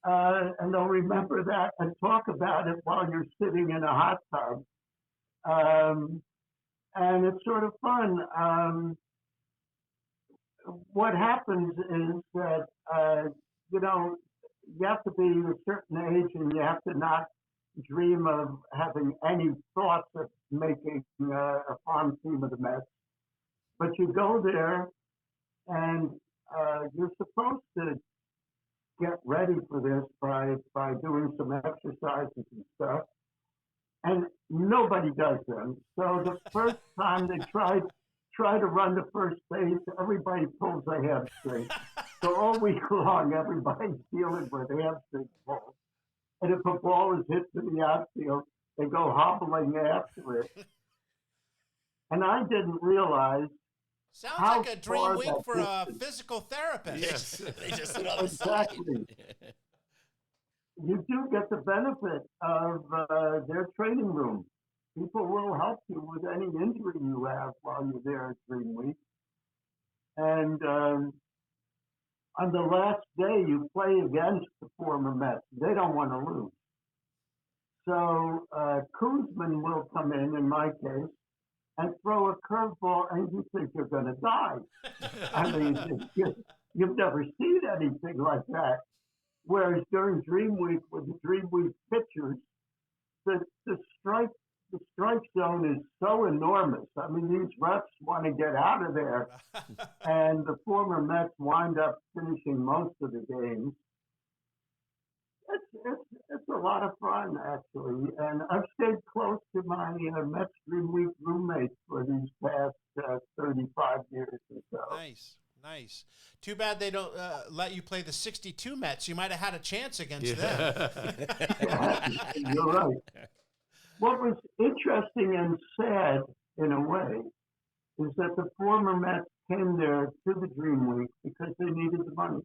And they'll remember that and talk about it while you're sitting in a hot tub. And it's sort of fun. What happens is that, you have to be a certain age and you have to not dream of having any thoughts of making a farm team of the Mets. But you go there and you're supposed to get ready for this by doing some exercises and stuff, and nobody does them. So the first time they try to run the first base, everybody pulls a hamstring. So all week long, everybody's dealing with hamstring pulls. And if a ball is hit to the outfield, they go hobbling after it. And I didn't realize. Sounds like a dream week for a physical therapist. Yes. They just sit on the side. Exactly. you do get the benefit of their training room. People will help you with any injury you have while you're there at Dream Week. And on the last day, you play against the former Mets. They don't want to lose. So Kuzman will come in my case, and throw a curveball, and you think you're going to die. I mean, you've never seen anything like that. Whereas during Dream Week, with the Dream Week pitchers, the strike zone is so enormous. I mean, these reps want to get out of there, and the former Mets wind up finishing most of the games. It's a lot of fun, actually, and I've stayed close to my Mets Dream Week roommates for these past 35 years or so. Nice. Too bad they don't let you play the 62 Mets. You might have had a chance against them. Yeah, you're right. What was interesting and sad, in a way, is that the former Mets came there to the Dream Week because they needed the money,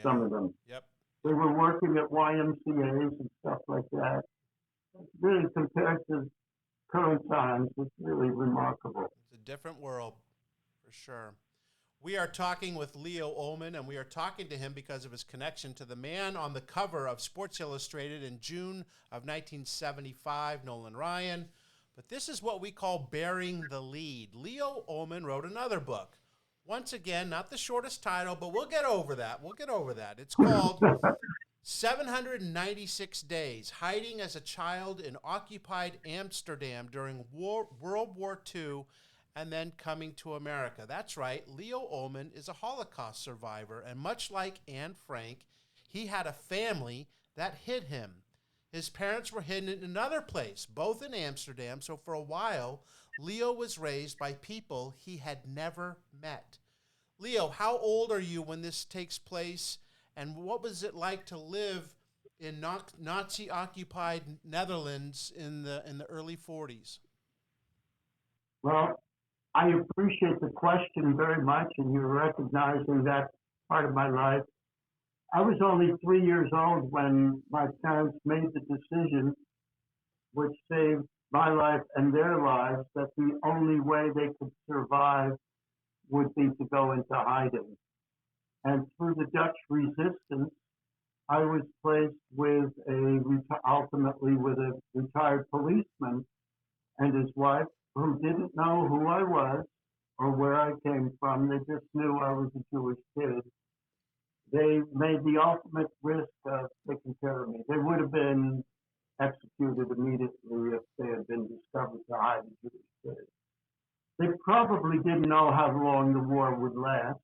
some of them. Yep. They were working at YMCAs and stuff like that. Really, compared to current times, it's really remarkable. It's a different world, for sure. We are talking with Leo Ullman, and we are talking to him because of his connection to the man on the cover of Sports Illustrated in June of 1975, Nolan Ryan. But this is what we call bearing the lead. Leo Ullman wrote another book. Once again, not the shortest title, but we'll get over that. It's called 796 Days, Hiding as a Child in Occupied Amsterdam During World War II and Then Coming to America. That's right, Leo Ullman is a Holocaust survivor, and much like Anne Frank, he had a family that hid him. His parents were hidden in another place, both in Amsterdam, so for a while, Leo was raised by people he had never met. Leo, how old are you when this takes place, and what was it like to live in Nazi-occupied Netherlands in the early 40s? Well, I appreciate the question very much, and you're recognizing that part of my life. I was only 3 years old when my parents made the decision, which saved my life and their lives, that the only way they could survive would be to go into hiding. And through the Dutch resistance, I was placed with ultimately with a retired policeman and his wife, who didn't know who I was or where I came from. They just knew I was a Jewish kid. They made the ultimate risk of taking care of me. They would have been executed immediately if they had been discovered to hide a Jewish kid. They probably didn't know how long the war would last.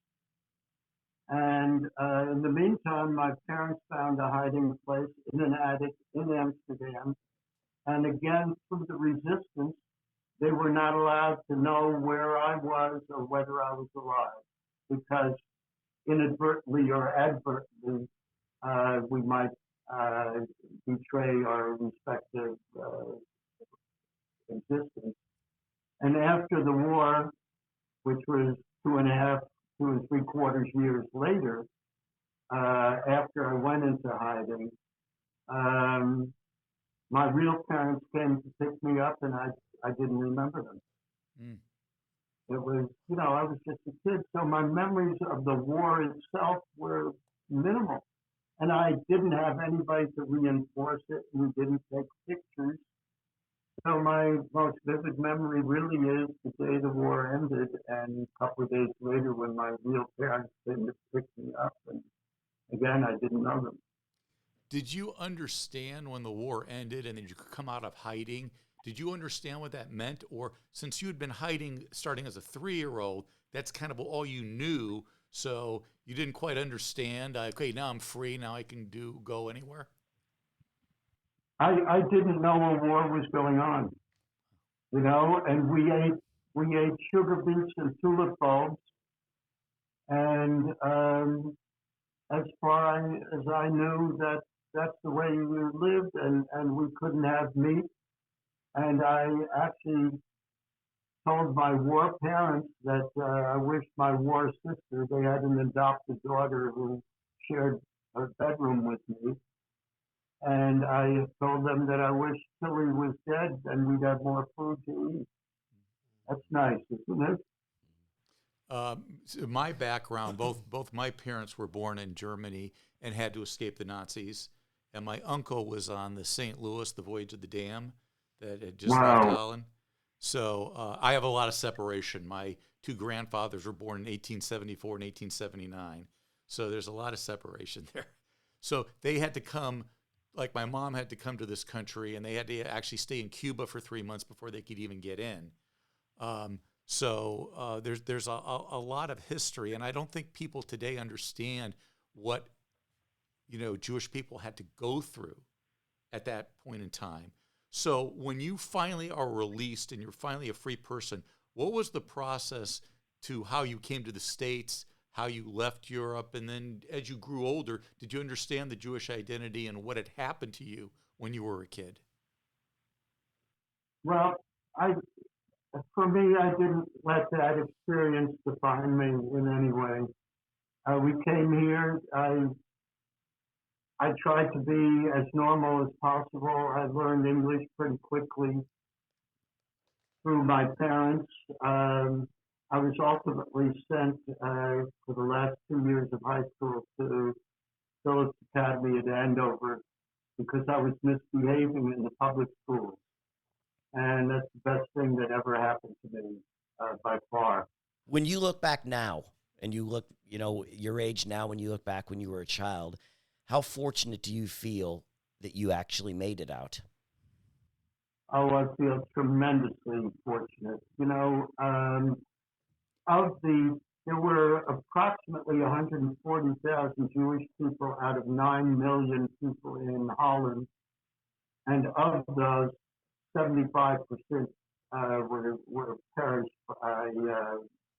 And in the meantime, my parents found a hiding place in an attic in Amsterdam. And again, through the resistance, they were not allowed to know where I was or whether I was alive, because inadvertently or advertently, we might betray our respective existence. And after the war, which was 2 and 3/4 years later, after I went into hiding, my real parents came to pick me up, and I didn't remember them. Mm. It was, I was just a kid, so my memories of the war itself were minimal. And I didn't have anybody to reinforce it. We didn't take pictures. So my most vivid memory really is the day the war ended, and a couple of days later when my real parents came to pick me up. And again, I didn't know them. Did you understand when the war ended and then you could come out of hiding? Did you understand what that meant? Or since you had been hiding starting as a 3-year-old, that's kind of all you knew, so you didn't quite understand, okay, now I'm free, now I can go anywhere? I didn't know a war was going on, and we ate sugar beets and tulip bulbs, and as far as I knew, that's the way we lived, and we couldn't have meat. And I actually told my war parents that I wished my war sister, they had an adopted daughter who shared her bedroom with me, And I told them that I wish Tilly was dead and we'd have more food to eat. That's nice, isn't it? So my background, both my parents were born in Germany and had to escape the Nazis, and my uncle was on the St. Louis, the Voyage of the Dam, that had just left Holland. So I have a lot of separation. My two grandfathers were born in 1874 and 1879, so there's a lot of separation there. So they had to come, like my mom had to come to this country, and they had to actually stay in Cuba for 3 months before they could even get in. So there's a lot of history, and I don't think people today understand what Jewish people had to go through at that point in time. So when you finally are released and you're finally a free person, what was the process to how you came to the States, how you left Europe, and then as you grew older, did you understand the Jewish identity and what had happened to you when you were a kid? Well, for me, I didn't let that experience define me in any way. We came here. I tried to be as normal as possible. I learned English pretty quickly through my parents. I was ultimately sent for the last 2 years of high school to Phillips Academy at Andover because I was misbehaving in the public schools. And that's the best thing that ever happened to me by far. When you look back now, and you look, your age now, when you look back when you were a child, how fortunate do you feel that you actually made it out? Oh, I feel tremendously fortunate. There were approximately 140,000 Jewish people out of 9 million people in Holland, and of those, 75% were perished by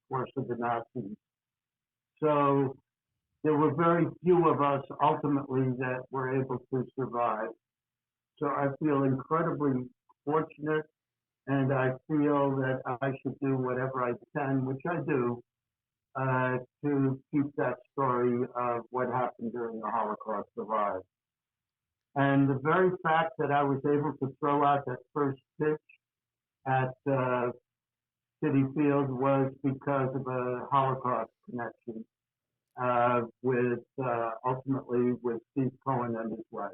force of the Nazis. So there were very few of us ultimately that were able to survive. So I feel incredibly fortunate, and I feel that I should do whatever I can, which I do, to keep that story of what happened during the Holocaust alive. And the very fact that I was able to throw out that first pitch at Citi Field was because of a Holocaust connection ultimately with Steve Cohen and his wife,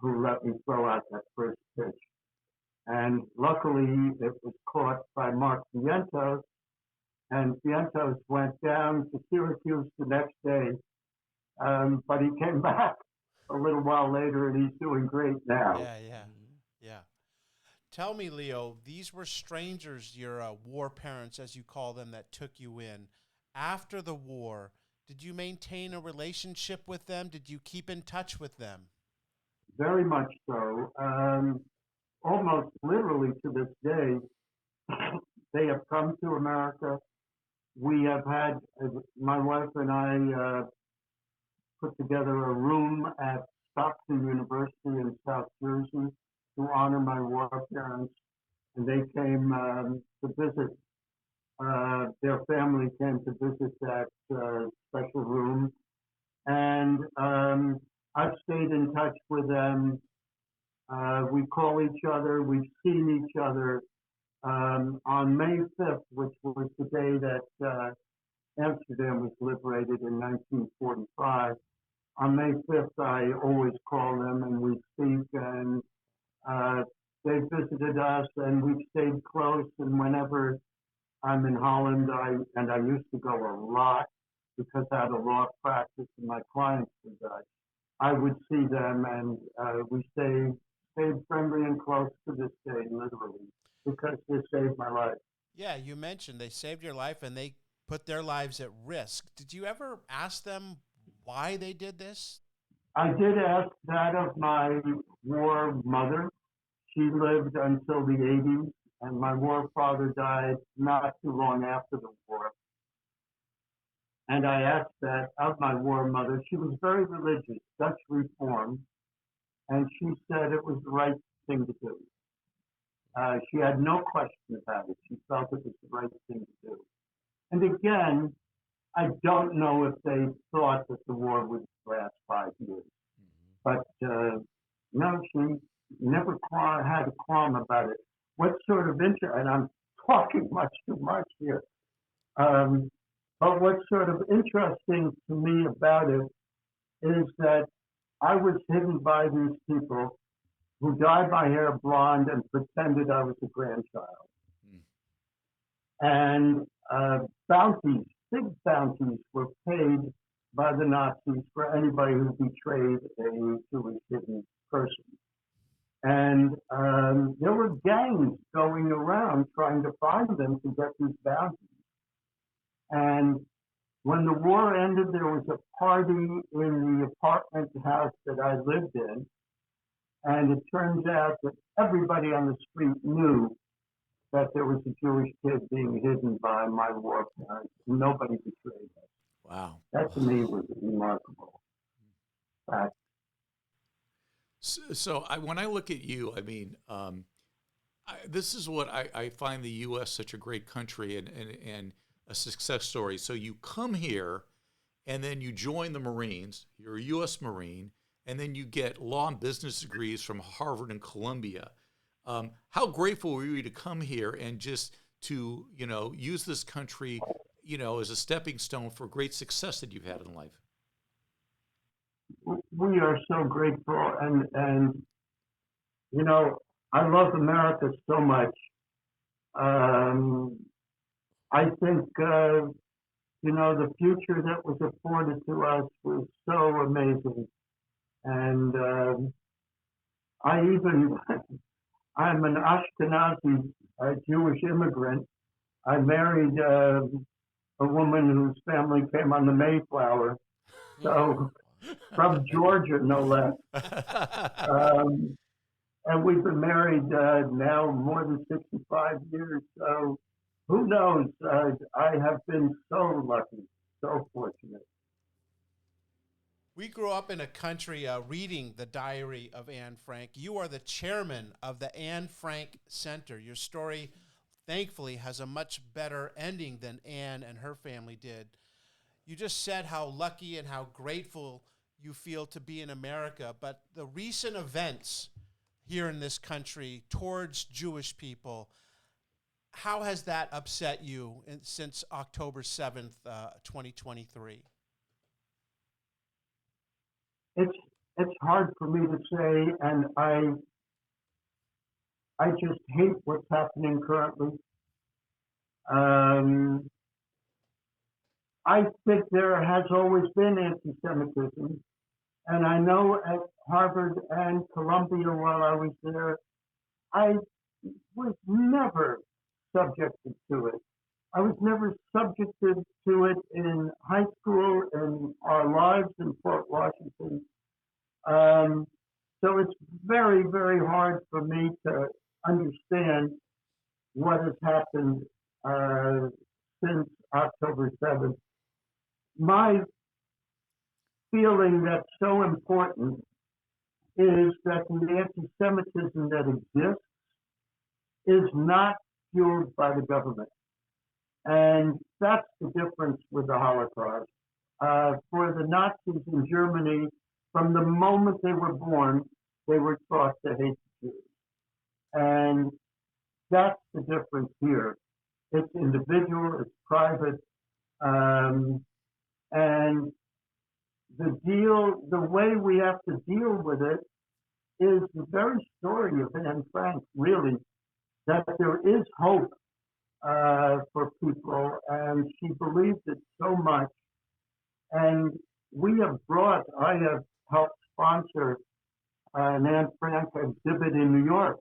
who let me throw out that first pitch. And luckily, it was caught by Mark Vientos, and Vientos went down to Syracuse the next day, but he came back a little while later, and he's doing great now. Yeah. Tell me, Leo, these were strangers, your war parents, as you call them, that took you in. After the war, did you maintain a relationship with them? Did you keep in touch with them? Very much so. Almost literally to this day, they have come to America. We have had, my wife and I put together a room at Stockton University in South Jersey to honor my war parents, and they came to visit. Their family came to visit that special room, and I've stayed in touch with them. We call each other. We've seen each other. On May 5th, which was the day that Amsterdam was liberated in 1945, on May 5th, I always call them and we speak, and they visited us and we've stayed close. And whenever I'm in Holland, I used to go a lot because I had a law practice and my clients were Dutch. I would see them, and we stayed friendly and close to this day, literally, because they saved my life. Yeah, you mentioned they saved your life and they put their lives at risk. Did you ever ask them why they did this? I did ask that of my war mother. She lived until the 80s, and my war father died not too long after the war. And I asked that of my war mother. She was very religious, Dutch Reformed, and she said it was the right thing to do. She had no question about it. She felt it was the right thing to do. And again, I don't know if they thought that the war would last 5 years. but no, she never had a qualm about it. What sort of interest, and I'm talking much too much here, but what's sort of interesting to me about it is that I was hidden by these people who dyed my hair blonde and pretended I was a grandchild. And bounties, big bounties, were paid by the Nazis for anybody who betrayed a Jewish hidden person. And there were gangs going around trying to find them to get these bounties. And when the war ended, there was a party in the apartment house that I lived in. And it turns out that everybody on the street knew that there was a Jewish kid being hidden by my war parents. Nobody betrayed us. Wow. That to me was a remarkable fact. So when I look at you, I mean, this is what I find the U.S. such a great country and a success story. So you come here, and then you join the Marines. You're a U.S. Marine, and then you get law and business degrees from Harvard and Columbia. How grateful were you to come here and just to, use this country, as a stepping stone for great success that you've had in life? We are so grateful, and I love America so much. I think the future that was afforded to us was so amazing, and I'm an Ashkenazi Jewish immigrant. I married a woman whose family came on the Mayflower, so from Georgia, no less. And we've been married now more than 65 years. So who knows? I have been so lucky, so fortunate. We grew up in a country reading the diary of Anne Frank. You are the chairman of the Anne Frank Center. Your story, thankfully, has a much better ending than Anne and her family did. You just said how lucky and how grateful you feel to be in America, but the recent events here in this country towards Jewish people, how has that upset you since October 7th, 2023? It's hard for me to say, and I just hate what's happening currently. I think there has always been anti-Semitism, and I know at Harvard and Columbia while I was there, I was never subjected to it. I was never subjected to it in high school, in our lives in Fort Washington. So it's very, very hard for me to understand what has happened since October 7th. My feeling that's so important is that the anti-Semitism that exists is not fueled by the government. And that's the difference with the Holocaust. For the Nazis in Germany, from the moment they were born, they were taught to hate the Jews. And that's the difference here. It's individual, it's private, and the way we have to deal with it is the very story of Anne Frank, really, that there is hope for people, and she believed it so much. And I have helped sponsor an Anne Frank exhibit in New York,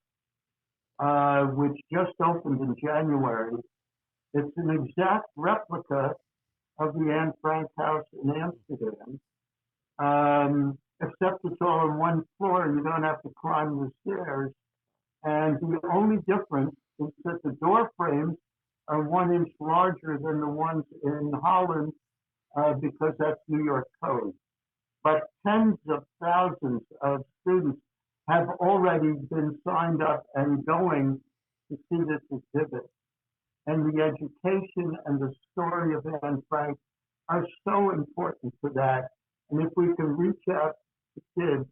which just opened in January. It's an exact replica of the Anne Frank house in Amsterdam, except it's all on one floor and you don't have to climb the stairs. And the only difference is that the door frames are 1 inch larger than the ones in Holland because that's New York code. But tens of thousands of students have already been signed up and going to see this exhibit. And the education and the story of Anne Frank are so important for that. And if we can reach out to kids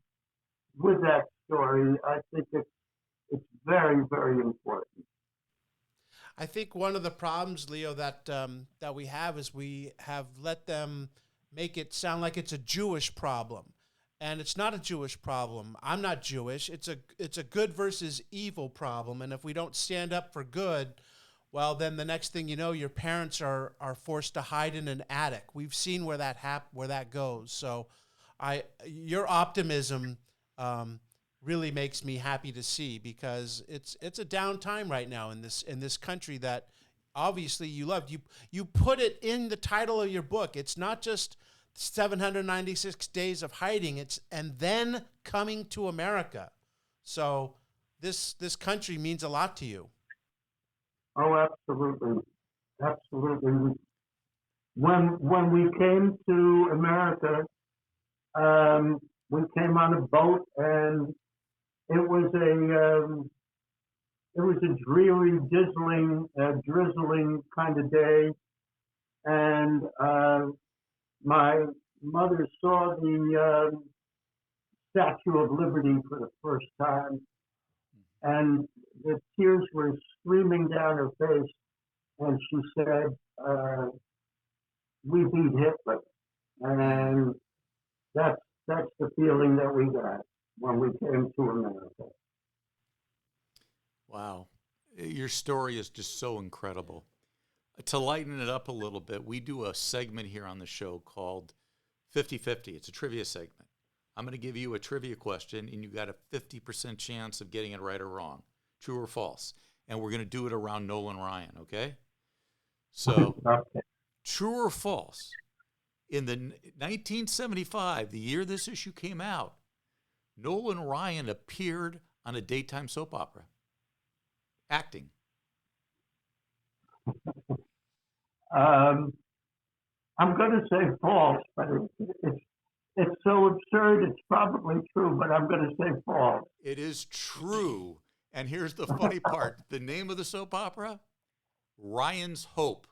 with that story, I think it's very, very important. I think one of the problems, Leo, that we have is we have let them make it sound like it's a Jewish problem, and it's not a Jewish problem. I'm not Jewish. It's a good versus evil problem, and if we don't stand up for good, well, then the next thing you know, your parents are forced to hide in an attic. We've seen where that goes. So, your optimism really makes me happy to see, because it's a down time right now in this country that obviously you loved. You put it in the title of your book. It's not just 796 days of hiding. It's and then coming to America. So this country means a lot to you. Oh, absolutely, absolutely. When we came to America, we came on a boat, and it was a dreary, drizzling kind of day, and my mother saw the Statue of Liberty for the first time, and the tears were streaming down her face, and she said, "We beat Hitler," and that's the feeling that we got when we came to America. Wow. Your story is just so incredible. To lighten it up a little bit, we do a segment here on the show called 50-50. It's a trivia segment. I'm going to give you a trivia question, and you got a 50% chance of getting it right or wrong, true or false. And we're going to do it around Nolan Ryan, okay? So, Okay. true or false? In the 1975, the year this issue came out, Nolan Ryan appeared on a daytime soap opera, acting. I'm going to say false, but it's so absurd, it's probably true, but I'm going to say false. It is true. And here's the funny part. The name of the soap opera? Ryan's Hope.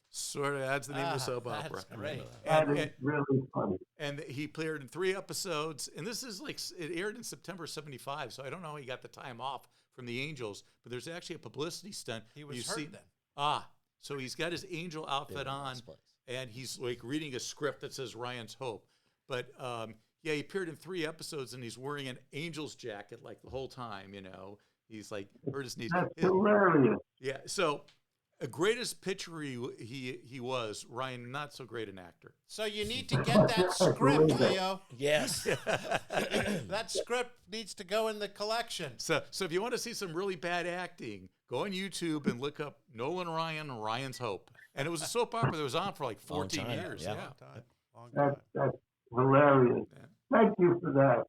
Sort of adds the name of the soap opera. That's great. That is really funny. And he appeared in 3 episodes. And this is like, it aired in September 75. So I don't know how he got the time off from the Angels. But there's actually a publicity stunt. He was hurt then. So he's got his Angel outfit on. And he's like reading a script that says Ryan's Hope. But he appeared in 3 episodes, and he's wearing an Angels jacket like the whole time, you know. He's like, hurt his knees. That's hilarious. Yeah, so a greatest pitcher he was, Ryan, not so great an actor. So you need to get that script, Leo. Yes. That script needs to go in the collection. So if you want to see some really bad acting, go on YouTube and look up Nolan Ryan, Ryan's Hope. And it was a soap opera that was on for like 14 years. Yeah. Long time. That's hilarious. Yeah. Thank you for that.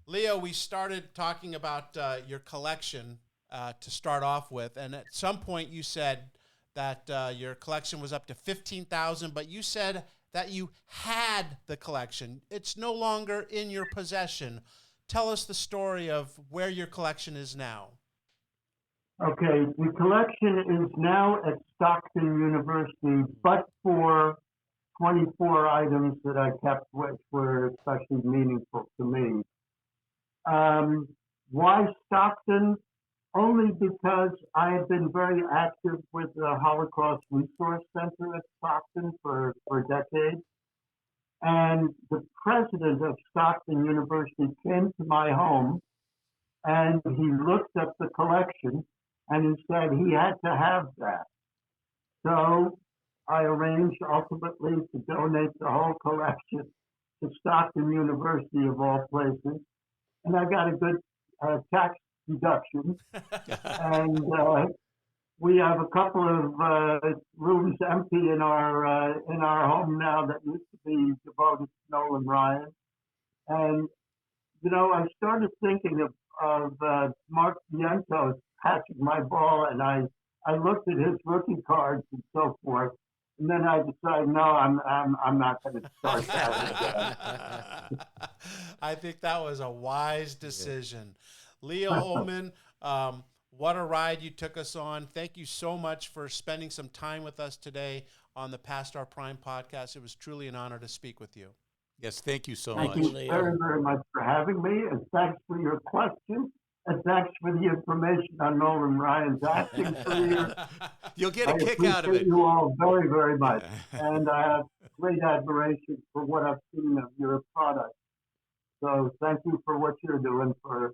Leo, we started talking about your collection to start off with, and at some point you said that your collection was up to 15,000, but you said that you had the collection. It's no longer in your possession. Tell us the story of where your collection is now. Okay, the collection is now at Stockton University, but for 24 items that I kept, which were especially meaningful to me. Why Stockton? Only because I have been very active with the Holocaust Resource Center at Stockton for decades. And the president of Stockton University came to my home, and he looked at the collection, and he said he had to have that. So I arranged ultimately to donate the whole collection to Stockton University of all places. And I got a good tax deduction. And we have a couple of rooms empty in our home now that used to be devoted to Nolan Ryan. And, you know, I started thinking of Mark Vientos catching my ball, and I looked at his rookie cards and so forth. And then I decided, no, I'm not going to start that again. I think that was a wise decision. Leo Ullman, what a ride you took us on. Thank you so much for spending some time with us today on the Past Our Prime podcast. It was truly an honor to speak with you. Yes, thank you so Thank much. you Leo. very, very much for having me, and thanks for your questions, and thanks for the information on Nolan Ryan's acting career. You'll get I a kick out of appreciate it. you all very, very much, and I have great admiration for what I've seen of your product. So thank you for what you're doing for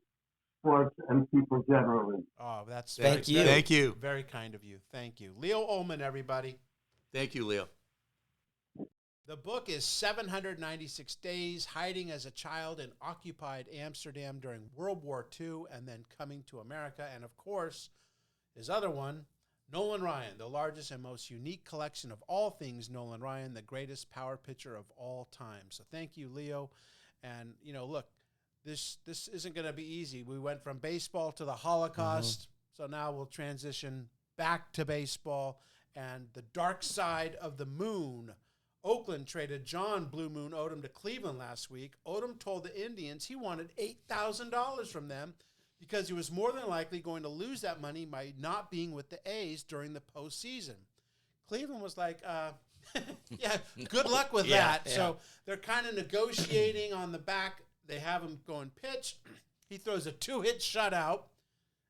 sports and people generally. Oh, that's Thank you. Thank you. very kind of you. Thank you. Leo Ullman, everybody. Thank you, Leo. The book is 796 Days Hiding as a Child in Occupied Amsterdam During World War II and Then Coming to America. And, of course, his other one, Nolan Ryan, the largest and most unique collection of all things Nolan Ryan, the greatest power pitcher of all time. So thank you, Leo. And, look, this isn't going to be easy. We went from baseball to the Holocaust, so now we'll transition back to baseball and the dark side of the moon. Oakland traded John Blue Moon Odom to Cleveland last week. Odom told the Indians he wanted $8,000 from them because he was more than likely going to lose that money by not being with the A's during the postseason. Cleveland was like, yeah, good luck with that. Yeah. So they're kind of negotiating on the back. They have him going pitch. He throws a 2-hit shutout,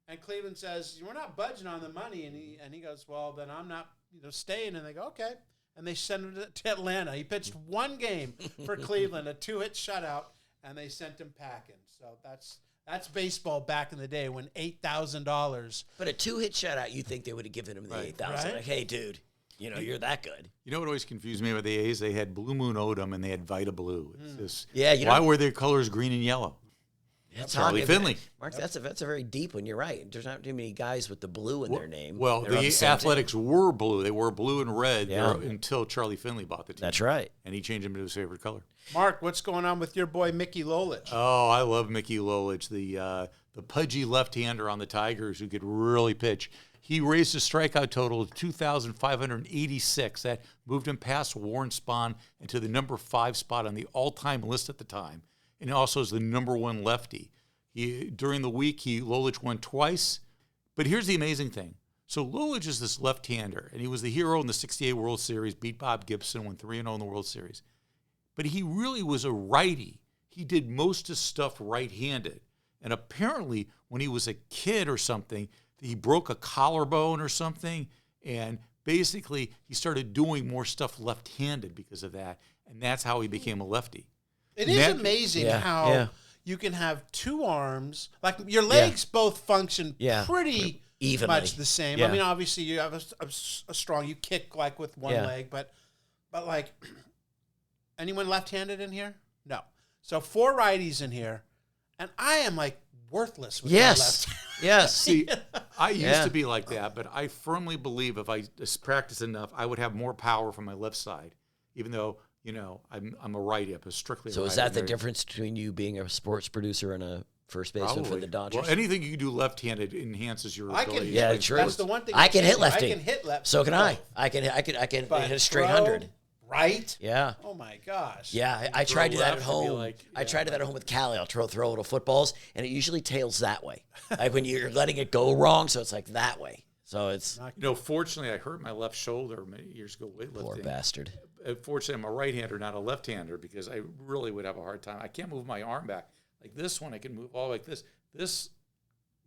and Cleveland says, "We're not budging on the money." And he goes, "Well, then I'm not, staying." And they go, "Okay." And they sent him to Atlanta. He pitched one game for Cleveland, a 2-hit shutout, and they sent him packing. So that's baseball back in the day when $8,000. But a 2-hit shutout, you think they would have given him the Right. 8,000? Right. Like, hey, dude, you're that good. You know what always confused me with the A's? They had Blue Moon Odom and they had Vita Blue. It's just, Yeah, why were their colors green and yellow? Charlie Talking- Finley. Mark, that's a very deep one. You're right. There's not too many guys with the blue in their name. Well, They're on the same Athletics team. were blue. They were blue and red Yeah. until Charlie Finley bought the team. That's right. And he changed them to his favorite color. Mark, what's going on with your boy Mickey Lolich? Oh, I love Mickey Lolich, the pudgy left-hander on the Tigers who could really pitch. He raised his strikeout total to 2,586. That moved him past Warren Spahn into the number 5 spot on the all-time list at the time, and also is the number 1 lefty. During the week, Lolich won twice. But here's the amazing thing. So Lolich is this left-hander, and he was the hero in the 68 World Series, beat Bob Gibson, won 3-0 in the World Series. But he really was a righty. He did most of his stuff right-handed. And apparently, when he was a kid or something, he broke a collarbone or something, and basically he started doing more stuff left-handed because of that, and that's how he became a lefty. It is amazing how you can have two arms, like your legs both function pretty evenly. much the same. Yeah. I mean, obviously you have a strong, you kick like with one leg, but like, anyone left-handed in here? No. So 4 righties in here, and I am like worthless with my left. Yes. See, I used to be like that, but I firmly believe if I just practice enough, I would have more power from my left side, even though, I'm a righty. I'm strictly a righty. So is that the difference between you being a sports producer and a first baseman for the Dodgers? Well, anything you do left-handed enhances your ability. Yeah, true. That's the one thing. I can hit lefty. I can hit lefty. So can I. I can hit a straight throw 100. Right? Yeah. Oh my gosh. Yeah, I tried to do that at left and be home. like, I tried to do that at home with Callie. I'll throw little footballs, and it usually tails that way. Like when you're letting it go wrong, so it's like that way. So it's Fortunately, I hurt my left shoulder many years ago weightlifting. poor bastard. Fortunately, I'm a right-hander, not a left-hander, because I really would have a hard time. I can't move my arm back. Like this one, I can move all like this. This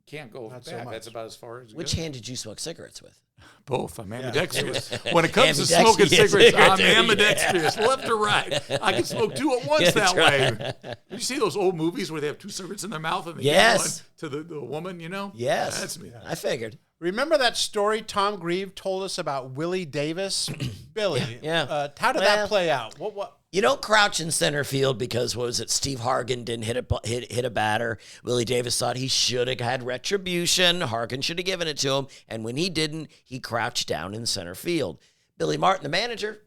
can't go Not back. so much. That's about as far as it Which goes. hand did you smoke cigarettes with? Both. I'm ambidextrous. When it comes to Ambidextrous, smoking yes, cigarettes, I'm yeah. ambidextrous, left or right. I can smoke 2 at once that way. Did you see those old movies where they have 2 cigarettes in their mouth and they give one to the woman, Yes. That's me. I figured. Remember that story Tom Grieve told us about Willie Davis? Billy. Yeah. How did that play out? What? You don't crouch in center field because, what was it, Steve Hargan didn't hit a batter. Willie Davis thought he should have had retribution. Hargan should have given it to him. And when he didn't, he crouched down in center field. Billy Martin, the manager,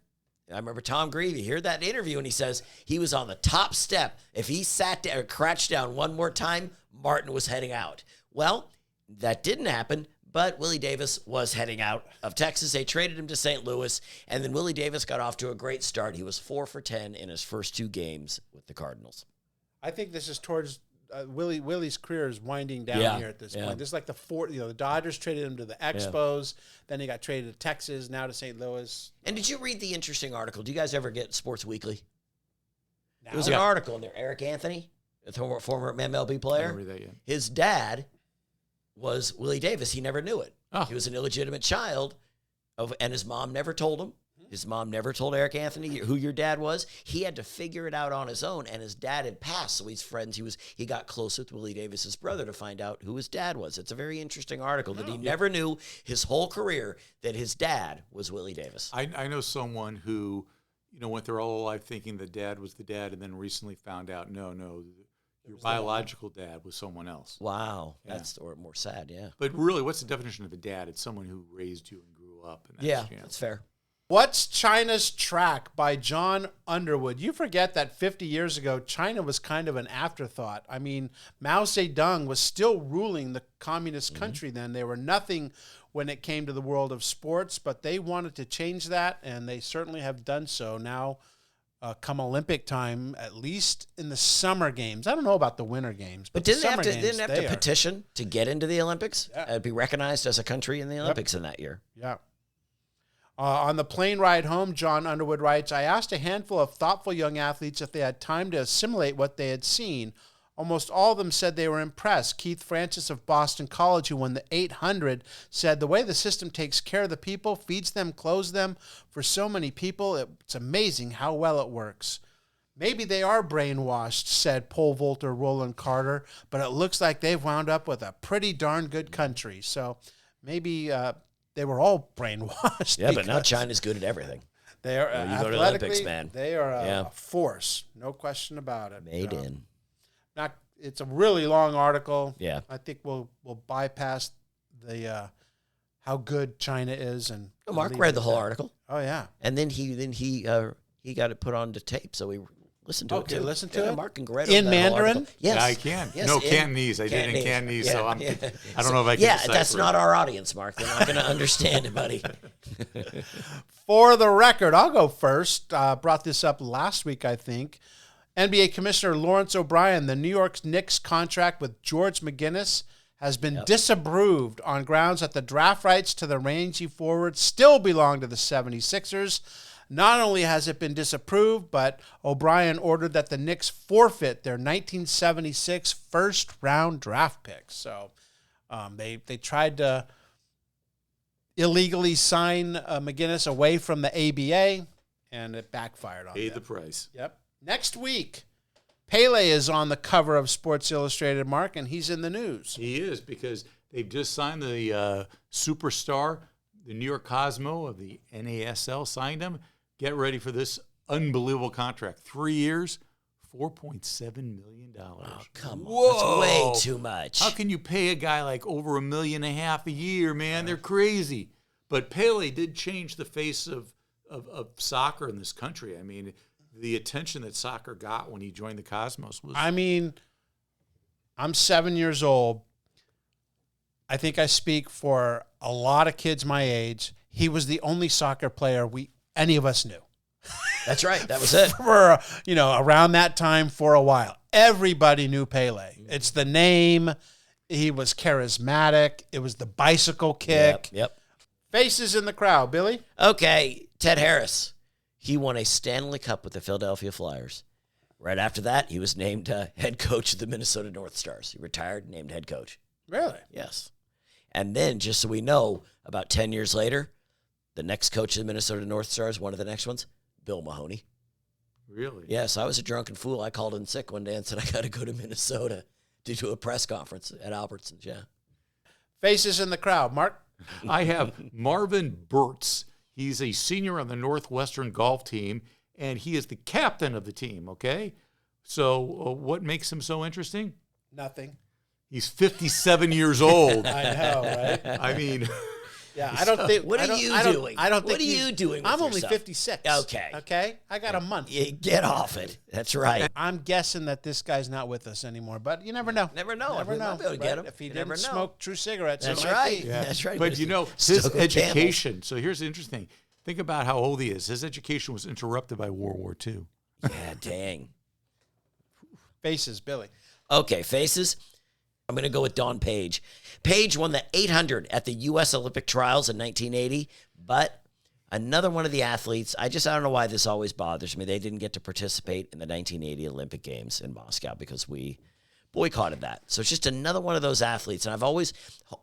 I remember Tom Grieve, you hear that interview, and he says he was on the top step. If he sat down or crouched down one more time, Martin was heading out. Well, that didn't happen. But Willie Davis was heading out of Texas. They traded him to St. Louis, and then Willie Davis got off to a great start. He was 4 for 10 in his first 2 games with the Cardinals. I think this is towards Willie's career is winding down here at this point. This is like the 4th. The Dodgers traded him to the Expos. Then he got traded to Texas. Now to St. Louis. And did you read the interesting article? Do you guys ever get Sports Weekly? There was an article in there. Eric Anthony, the former MLB player. I remember that, yeah. His dad was Willie Davis. He never knew it. Oh. He was an illegitimate child, and his mom never told him. His mom never told Eric Anthony who your dad was. He had to figure it out on his own, and his dad had passed, so he's friends. He got close with Willie Davis's brother to find out who his dad was. It's a very interesting article that he never knew his whole career that his dad was Willie Davis. I know someone who, went their whole life thinking the dad was the dad, and then recently found out, no, your biological dad was someone else. Wow, Yeah. that's more sad. Yeah, But really, what's the definition of a dad? It's someone who raised you and grew up. And that's fair. What's China's Track by John Underwood? You forget that 50 years ago, China was kind of an afterthought. I mean, Mao Zedong was still ruling the communist country then. They were nothing when it came to the world of sports, but they wanted to change that, and they certainly have done so. Now, come Olympic time, at least in the summer games. I don't know about the winter games, But the didn't they summer games, have to petition to get into the Olympics? Yeah. Be recognized as a country in the Olympics in that year. Yeah. On the plane ride home, John Underwood writes, I asked a handful of thoughtful young athletes if they had time to assimilate what they had seen. Almost all of them said they were impressed. Keith Francis of Boston College, who won the 800, said the way the system takes care of the people, feeds them, clothes them, for so many people, it's amazing how well it works. Maybe they are brainwashed, said pole vaulter Roland Carter, but it looks like they've wound up with a pretty darn good country. So maybe they were all brainwashed. Yeah, but now China's good at everything. They are you go to the Olympics, man. They are a force, no question about it. Made in. It's a really long article. Yeah, I think we'll bypass the how good China is. And Mark read the whole article. Oh yeah, and then he got it put on to tape, so we listened to it. Okay, too. listen to it. Mark can read in that whole Mandarin. article. Yes, Yeah, I can. Yes, no, Cantonese. I did it in Cantonese, so I don't know if I can. Yeah, decipher that's it. not our audience, Mark. They're not going to understand it, buddy. For the record, I'll go first. Brought this up last week, I think. NBA Commissioner Lawrence O'Brien, the New York Knicks contract with George McGinnis has been disapproved on grounds that the draft rights to the rangy forward still belong to the 76ers. Not only has it been disapproved, but O'Brien ordered that the Knicks forfeit their 1976 first-round draft picks. So they tried to illegally sign McGinnis away from the ABA, and it backfired on them. Paid the price. Yep. Next week, Pele is on the cover of Sports Illustrated, Mark, and he's in the news. He is, because they've just signed the superstar, the New York Cosmo of the NASL signed him. Get ready for this unbelievable contract. 3 years, $4.7 million. Oh, come on. Whoa. That's way too much. How can you pay a guy like over $1.5 million a year, man? They're crazy. But Pele did change the face of soccer in this country. I mean, the attention that soccer got when he joined the Cosmos was... I mean, I'm 7 years old. I think I speak for a lot of kids my age. He was the only soccer player any of us knew. That's right. That was it. For, around that time for a while. Everybody knew Pele. It's the name. He was charismatic. It was the bicycle kick. Yep. Faces in the crowd, Billy. Okay, Ted Harris. He won a Stanley Cup with the Philadelphia Flyers. Right after that, he was named head coach of the Minnesota North Stars. He retired, named head coach. Really? Yes. And then, just so we know, about 10 years later, the next coach of the Minnesota North Stars, one of the next ones, Bill Mahoney. Really? Yes, I was a drunken fool. I called in sick one day and said, I got to go to Minnesota to do a press conference at Albertsons, yeah. Faces in the crowd. Mark? I have Marvin Burtz. He's a senior on the Northwestern golf team, and he is the captain of the team, okay? So what makes him so interesting? Nothing. He's 57 years old. I know, right? I mean... Yeah, I don't think. What are you doing? I don't think. What are you doing with I'm only yourself? 56. Okay. Okay. I got a month. Yeah, get off it. That's right. I'm guessing that this guy's not with us anymore, but you never know. Never know. Never We know. might be able to get him. If he You didn't never know. smoke true cigarettes, That's it might right. be. Yeah. That's right. But his Stoke education, so here's the interesting. Think about how old he is. His education was interrupted by World War II. Yeah, dang. Faces, Billy. Okay, faces. I'm going to go with Dawn Page. Page won the 800 at the U.S. Olympic trials in 1980, but Another one of the athletes, I don't know why this always bothers me. They didn't get to participate in the 1980 Olympic Games in Moscow because we boycotted that. So it's just another one of those athletes. And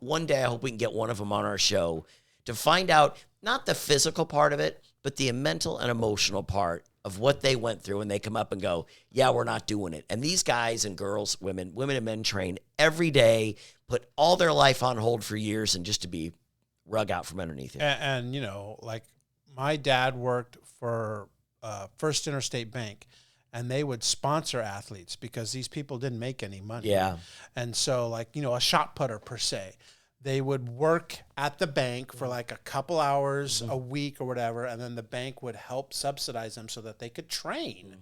one day I hope we can get one of them on our show to find out not the physical part of it, but the mental and emotional part of what they went through. And they come up and go, yeah, we're not doing it. And these guys and girls, women and men train every day, put all their life on hold for years and just to be rug out from underneath you. And you know, like my dad worked for First Interstate Bank, and they would sponsor athletes because these people didn't make any money. Yeah. And so, like, you know, a shot putter per se, they would work at the bank for like a couple hours a week or whatever, and then the bank would help subsidize them so that they could train.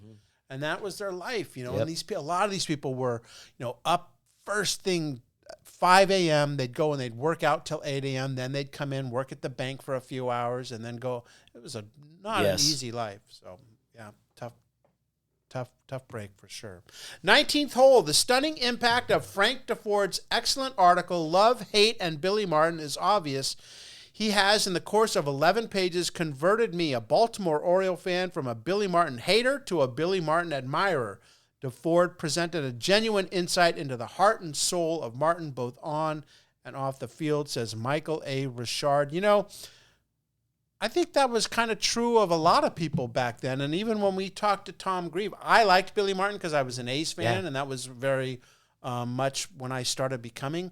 And that was their life, you know. And a lot of these people were, you know, up first thing 5 a.m. They'd go and they'd work out till 8 a.m. Then they'd come in, work at the bank for a few hours, and then go. It was not an easy life. So, yeah, tough break for sure. 19th hole, the stunning impact of Frank DeFord's excellent article, Love, Hate, and Billy Martin is obvious. He has, in the course of 11 pages, converted me, a Baltimore Oriole fan, from a Billy Martin hater to a Billy Martin admirer. DeFord presented a genuine insight into the heart and soul of Martin, both on and off the field, says Michael A. Richard. You know, I think that was kind of true of a lot of people back then. And even when we talked to Tom Grieve, I liked Billy Martin because I was an A's fan, and that was very much when I started becoming.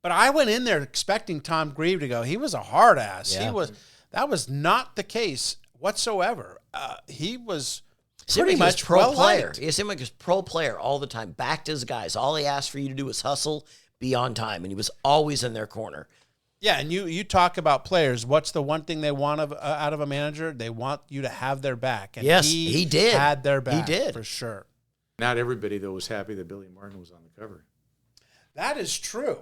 But I went in there expecting Tom Grieve to go, he was a hard ass. Yeah. That was not the case whatsoever. He was pretty much pro player. He seemed like a pro player all the time. Backed his guys. All he asked for you to do was hustle, be on time, and he was always in their corner. Yeah, and you talk about players. What's the one thing they want out of a manager? They want you to have their back. And yes, he did. Had their back. He did. For sure. Not everybody, though, was happy that Billy Martin was on the cover. That is true.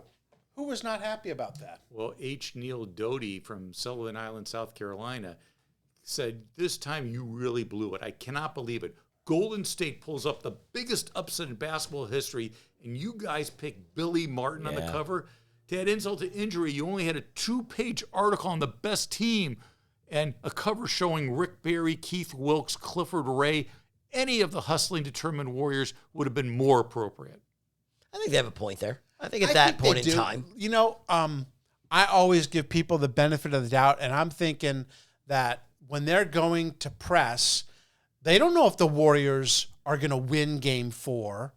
Who was not happy about that? Well, H. Neil Doty from Sullivan Island, South Carolina, said, this time you really blew it. I cannot believe it. Golden State pulls up the biggest upset in basketball history, and you guys pick Billy Martin on the cover. To add insult to injury, you only had a 2-page article on the best team and a cover showing Rick Barry, Keith Wilkes, Clifford Ray. Any of the hustling, determined Warriors would have been more appropriate. I think they have a point there. I think at that point in time. You know, I always give people the benefit of the doubt, and I'm thinking that when they're going to press, they don't know if the Warriors are going to win Game 4.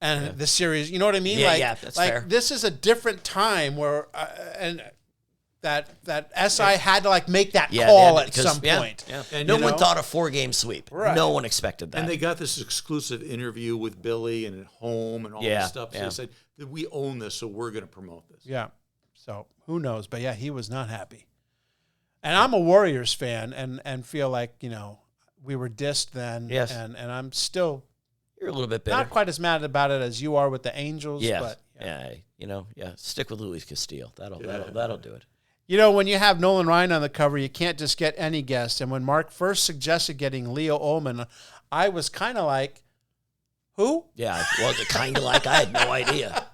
And the series, you know what I mean? Yeah, that's fair. This is a different time where, and that SI had to make that call at some point. Yeah. And no one thought a 4-game sweep. Right. No one expected that. And they got this exclusive interview with Billy and at home and all this stuff. So they said that we own this, so we're going to promote this. Yeah. So who knows? But yeah, he was not happy. And I'm a Warriors fan and feel like, you know, we were dissed then. Yes. And I'm still. You're a little bit bitter. Not quite as mad about it as you are with the Angels. Yeah, but stick with Luis Castillo. That'll do it. You know, when you have Nolan Ryan on the cover, you can't just get any guest. And when Mark first suggested getting Leo Ullman, I was kind of like, who? Yeah, well, kind of like I had no idea.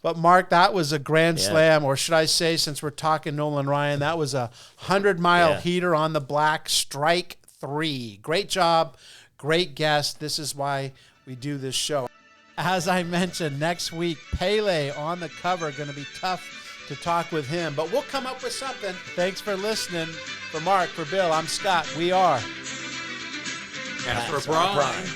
But Mark, that was a grand slam, or should I say, since we're talking Nolan Ryan, that was a 100-mile heater on the black, strike 3. Great job, great guest. This is why we do this show. As I mentioned, next week, Pele on the cover. Going to be tough to talk with him, but we'll come up with something. Thanks for listening. For Mark, for Bill, I'm Scott. We are After a Brian.